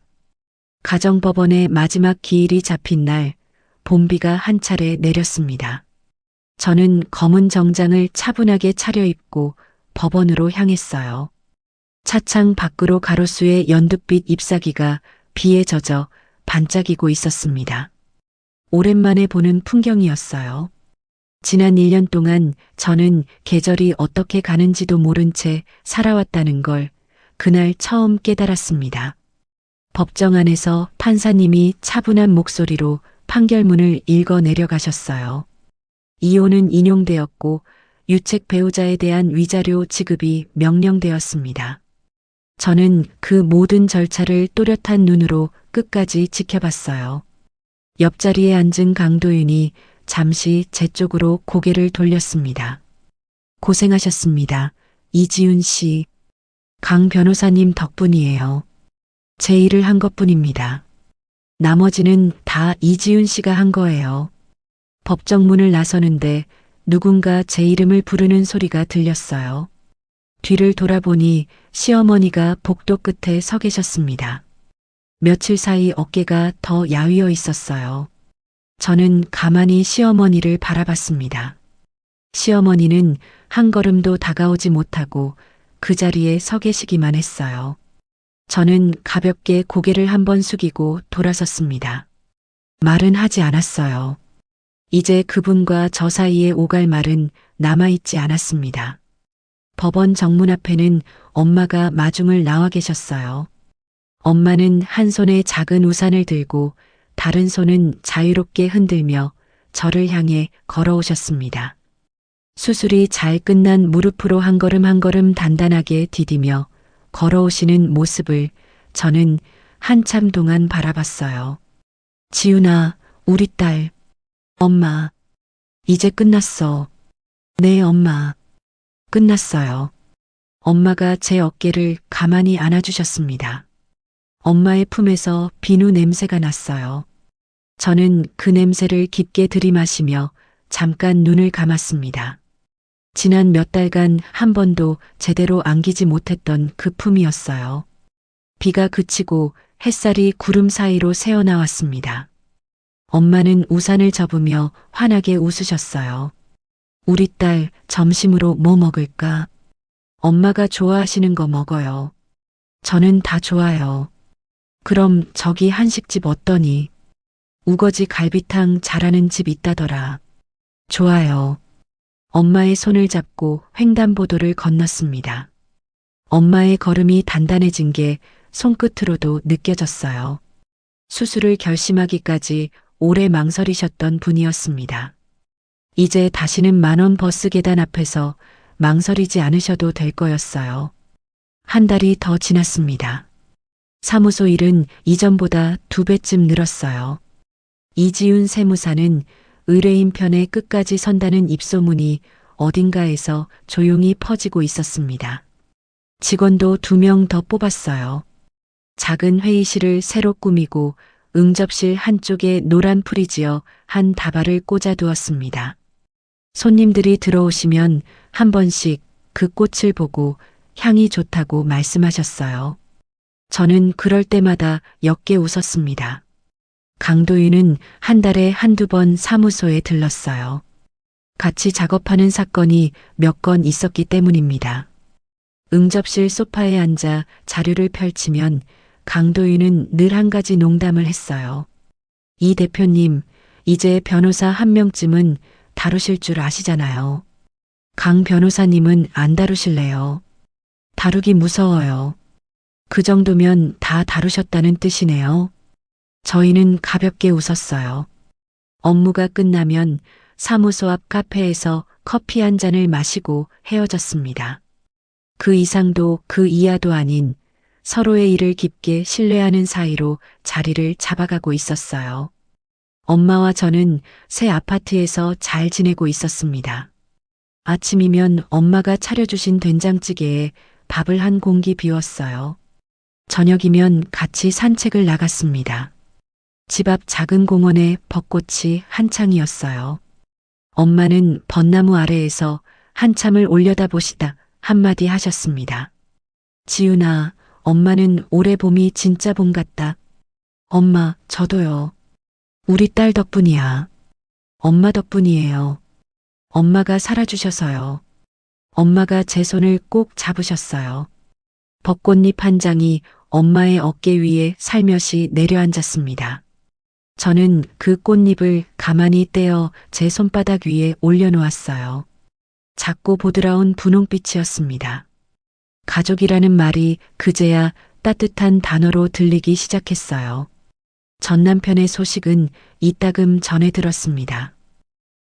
가정법원의 마지막 기일이 잡힌 날, 봄비가 한 차례 내렸습니다. 저는 검은 정장을 차분하게 차려입고 법원으로 향했어요. 차창 밖으로 가로수의 연두빛 잎사귀가 비에 젖어 반짝이고 있었습니다. 오랜만에 보는 풍경이었어요. 지난 1년 동안 저는 계절이 어떻게 가는지도 모른 채 살아왔다는 걸 그날 처음 깨달았습니다. 법정 안에서 판사님이 차분한 목소리로 판결문을 읽어 내려가셨어요. 이혼은 인용되었고 유책 배우자에 대한 위자료 지급이 명령되었습니다. 저는 그 모든 절차를 또렷한 눈으로 끝까지 지켜봤어요. 옆자리에 앉은 강도윤이 잠시 제 쪽으로 고개를 돌렸습니다. 고생하셨습니다. 이지윤 씨. 강 변호사님 덕분이에요. 제 일을 한 것뿐입니다. 나머지는 다 이지윤 씨가 한 거예요. 법정문을 나서는데 누군가 제 이름을 부르는 소리가 들렸어요. 뒤를 돌아보니 시어머니가 복도 끝에 서 계셨습니다. 며칠 사이 어깨가 더 야위어 있었어요. 저는 가만히 시어머니를 바라봤습니다. 시어머니는 한 걸음도 다가오지 못하고 그 자리에 서 계시기만 했어요. 저는 가볍게 고개를 한번 숙이고 돌아섰습니다. 말은 하지 않았어요. 이제 그분과 저 사이에 오갈 말은 남아있지 않았습니다. 법원 정문 앞에는 엄마가 마중을 나와 계셨어요. 엄마는 한 손에 작은 우산을 들고 다른 손은 자유롭게 흔들며 저를 향해 걸어오셨습니다. 수술이 잘 끝난 무릎으로 한 걸음 한 걸음 단단하게 디디며 걸어오시는 모습을 저는 한참 동안 바라봤어요. 지윤아, 우리 딸. 엄마, 이제 끝났어. 네, 엄마. 끝났어요. 엄마가 제 어깨를 가만히 안아주셨습니다. 엄마의 품에서 비누 냄새가 났어요. 저는 그 냄새를 깊게 들이마시며 잠깐 눈을 감았습니다. 지난 몇 달간 한 번도 제대로 안기지 못했던 그 품이었어요. 비가 그치고 햇살이 구름 사이로 새어나왔습니다. 엄마는 우산을 접으며 환하게 웃으셨어요. 우리 딸 점심으로 뭐 먹을까? 엄마가 좋아하시는 거 먹어요. 저는 다 좋아요. 그럼 저기 한식집 어떠니? 우거지 갈비탕 잘하는 집 있다더라. 좋아요. 엄마의 손을 잡고 횡단보도를 건넜습니다. 엄마의 걸음이 단단해진 게 손끝으로도 느껴졌어요. 수술을 결심하기까지 오래 망설이셨던 분이었습니다. 이제 다시는 10,000원 버스 계단 앞에서 망설이지 않으셔도 될 거였어요. 한 달이 더 지났습니다. 사무소 일은 이전보다 2배쯤 늘었어요. 이지윤 세무사는 의뢰인 편에 끝까지 선다는 입소문이 어딘가에서 조용히 퍼지고 있었습니다. 직원도 2명 더 뽑았어요. 작은 회의실을 새로 꾸미고 응접실 한쪽에 노란 풀이 지어 한 다발을 꽂아두었습니다. 손님들이 들어오시면 한 번씩 그 꽃을 보고 향이 좋다고 말씀하셨어요. 저는 그럴 때마다 옅게 웃었습니다. 강도윤은 한 달에 1~2번 사무소에 들렀어요. 같이 작업하는 사건이 몇 건 있었기 때문입니다. 응접실 소파에 앉아 자료를 펼치면 강도윤은 늘 한 가지 농담을 했어요. 이 대표님, 이제 변호사 한 명쯤은 다루실 줄 아시잖아요. 강 변호사님은 안 다루실래요? 다루기 무서워요. 그 정도면 다 다루셨다는 뜻이네요. 저희는 가볍게 웃었어요. 업무가 끝나면 사무소 앞 카페에서 커피 한 잔을 마시고 헤어졌습니다. 그 이상도 그 이하도 아닌 서로의 일을 깊게 신뢰하는 사이로 자리를 잡아가고 있었어요. 엄마와 저는 새 아파트에서 잘 지내고 있었습니다. 아침이면 엄마가 차려주신 된장찌개에 밥을 한 공기 비웠어요. 저녁이면 같이 산책을 나갔습니다. 집 앞 작은 공원에 벚꽃이 한창이었어요. 엄마는 벚나무 아래에서 한참을 올려다보시다 한마디 하셨습니다. 지윤아, 엄마는 올해 봄이 진짜 봄 같다. 엄마, 저도요. 우리 딸 덕분이야. 엄마 덕분이에요. 엄마가 살아주셔서요. 엄마가 제 손을 꼭 잡으셨어요. 벚꽃잎 한 장이 엄마의 어깨 위에 살며시 내려앉았습니다. 저는 그 꽃잎을 가만히 떼어 제 손바닥 위에 올려놓았어요. 작고 보드라운 분홍빛이었습니다. 가족이라는 말이 그제야 따뜻한 단어로 들리기 시작했어요. 전 남편의 소식은 이따금 전해 들었습니다.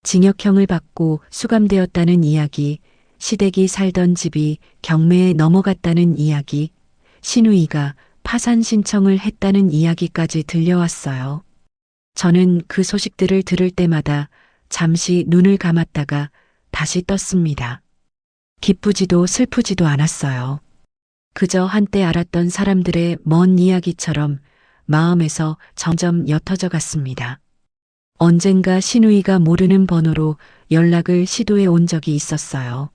징역형을 받고 수감되었다는 이야기, 시댁이 살던 집이 경매에 넘어갔다는 이야기, 신우이가 파산 신청을 했다는 이야기까지 들려왔어요. 저는 그 소식들을 들을 때마다 잠시 눈을 감았다가 다시 떴습니다. 기쁘지도 슬프지도 않았어요. 그저 한때 알았던 사람들의 먼 이야기처럼 마음에서 점점 옅어져 갔습니다. 언젠가 신우이가 모르는 번호로 연락을 시도해 온 적이 있었어요.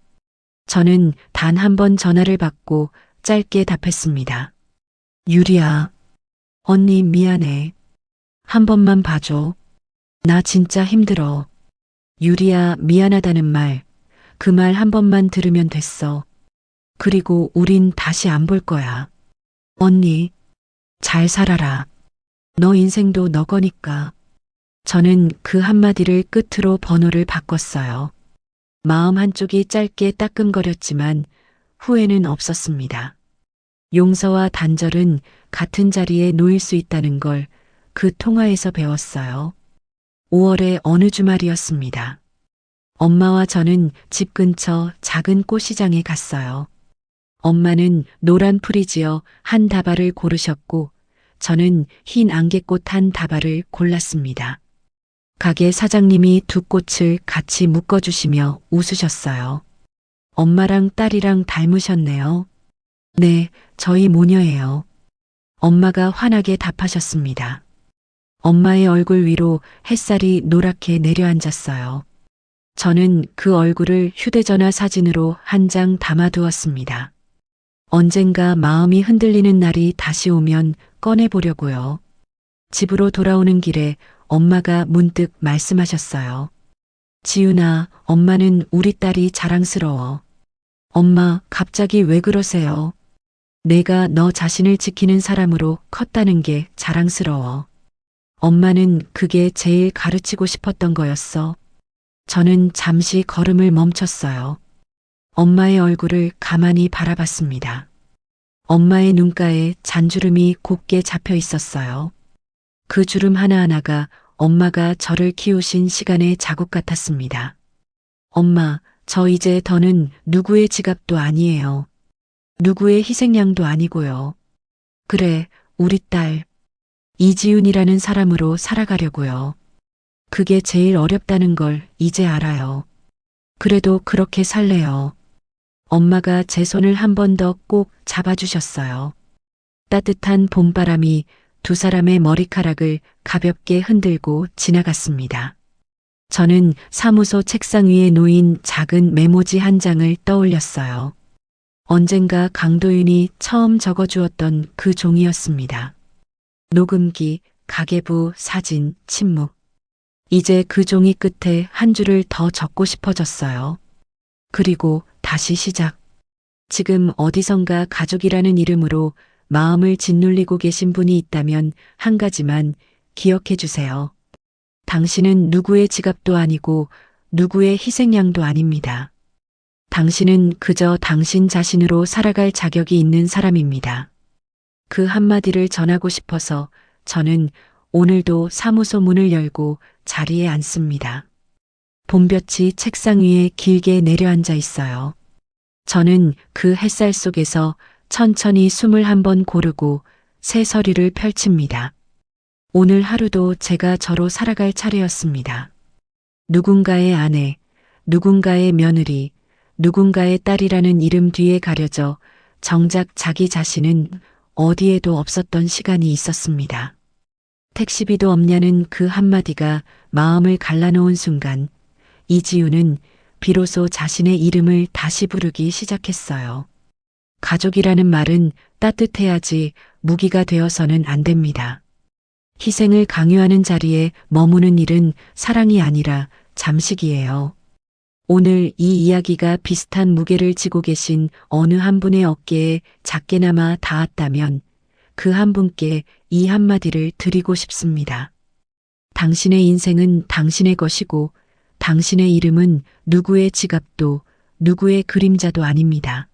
저는 단 한 번 전화를 받고 짧게 답했습니다. 유리야, 언니 미안해. 한 번만 봐줘. 나 진짜 힘들어. 유리야, 미안하다는 말, 그 말 한 번만 들으면 됐어. 그리고 우린 다시 안 볼 거야. 언니, 잘 살아라. 너 인생도 너 거니까. 저는 그 한마디를 끝으로 번호를 바꿨어요. 마음 한쪽이 짧게 따끔거렸지만 후회는 없었습니다. 용서와 단절은 같은 자리에 놓일 수 있다는 걸 그 통화에서 배웠어요. 5월의 어느 주말이었습니다. 엄마와 저는 집 근처 작은 꽃시장에 갔어요. 엄마는 노란 프리지어 한 다발을 고르셨고 저는 흰 안개꽃 한 다발을 골랐습니다. 가게 사장님이 두 꽃을 같이 묶어주시며 웃으셨어요. 엄마랑 딸이랑 닮으셨네요. 네, 저희 모녀예요. 엄마가 환하게 답하셨습니다. 엄마의 얼굴 위로 햇살이 노랗게 내려앉았어요. 저는 그 얼굴을 휴대전화 사진으로 한 장 담아두었습니다. 언젠가 마음이 흔들리는 날이 다시 오면 꺼내보려고요. 집으로 돌아오는 길에 엄마가 문득 말씀하셨어요. 지윤아, 엄마는 우리 딸이 자랑스러워. 엄마, 갑자기 왜 그러세요? 내가 너 자신을 지키는 사람으로 컸다는 게 자랑스러워. 엄마는 그게 제일 가르치고 싶었던 거였어. 저는 잠시 걸음을 멈췄어요. 엄마의 얼굴을 가만히 바라봤습니다. 엄마의 눈가에 잔주름이 곱게 잡혀 있었어요. 그 주름 하나하나가 엄마가 저를 키우신 시간의 자국 같았습니다. 엄마, 저 이제 더는 누구의 지갑도 아니에요. 누구의 희생양도 아니고요. 그래, 우리 딸 이지윤이라는 사람으로 살아가려고요. 그게 제일 어렵다는 걸 이제 알아요. 그래도 그렇게 살래요. 엄마가 제 손을 한 번 더 꼭 잡아주셨어요. 따뜻한 봄바람이 두 사람의 머리카락을 가볍게 흔들고 지나갔습니다. 저는 사무소 책상 위에 놓인 작은 메모지 한 장을 떠올렸어요. 언젠가 강도윤이 처음 적어주었던 그 종이였습니다. 녹음기, 가계부, 사진, 침묵. 이제 그 종이 끝에 한 줄을 더 적고 싶어졌어요. 그리고 다시 시작. 지금 어디선가 가족이라는 이름으로 마음을 짓눌리고 계신 분이 있다면 한 가지만 기억해 주세요. 당신은 누구의 지갑도 아니고 누구의 희생양도 아닙니다. 당신은 그저 당신 자신으로 살아갈 자격이 있는 사람입니다. 그 한마디를 전하고 싶어서 저는 오늘도 사무소 문을 열고 자리에 앉습니다. 봄볕이 책상 위에 길게 내려앉아 있어요. 저는 그 햇살 속에서 천천히 숨을 한번 고르고 새 서리를 펼칩니다. 오늘 하루도 제가 저로 살아갈 차례였습니다. 누군가의 아내, 누군가의 며느리, 누군가의 딸이라는 이름 뒤에 가려져 정작 자기 자신은 어디에도 없었던 시간이 있었습니다. 택시비도 없냐는 그 한마디가 마음을 갈라놓은 순간 이지윤은 비로소 자신의 이름을 다시 부르기 시작했어요. 가족이라는 말은 따뜻해야지 무기가 되어서는 안 됩니다. 희생을 강요하는 자리에 머무는 일은 사랑이 아니라 잠식이에요. 오늘 이 이야기가 비슷한 무게를 지고 계신 어느 한 분의 어깨에 작게나마 닿았다면 그 한 분께 이 한마디를 드리고 싶습니다. 당신의 인생은 당신의 것이고 당신의 이름은 누구의 지갑도 누구의 그림자도 아닙니다.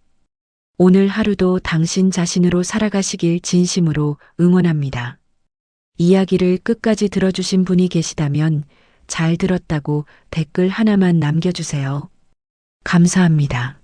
오늘 하루도 당신 자신으로 살아가시길 진심으로 응원합니다. 이야기를 끝까지 들어주신 분이 계시다면 잘 들었다고 댓글 하나만 남겨주세요. 감사합니다.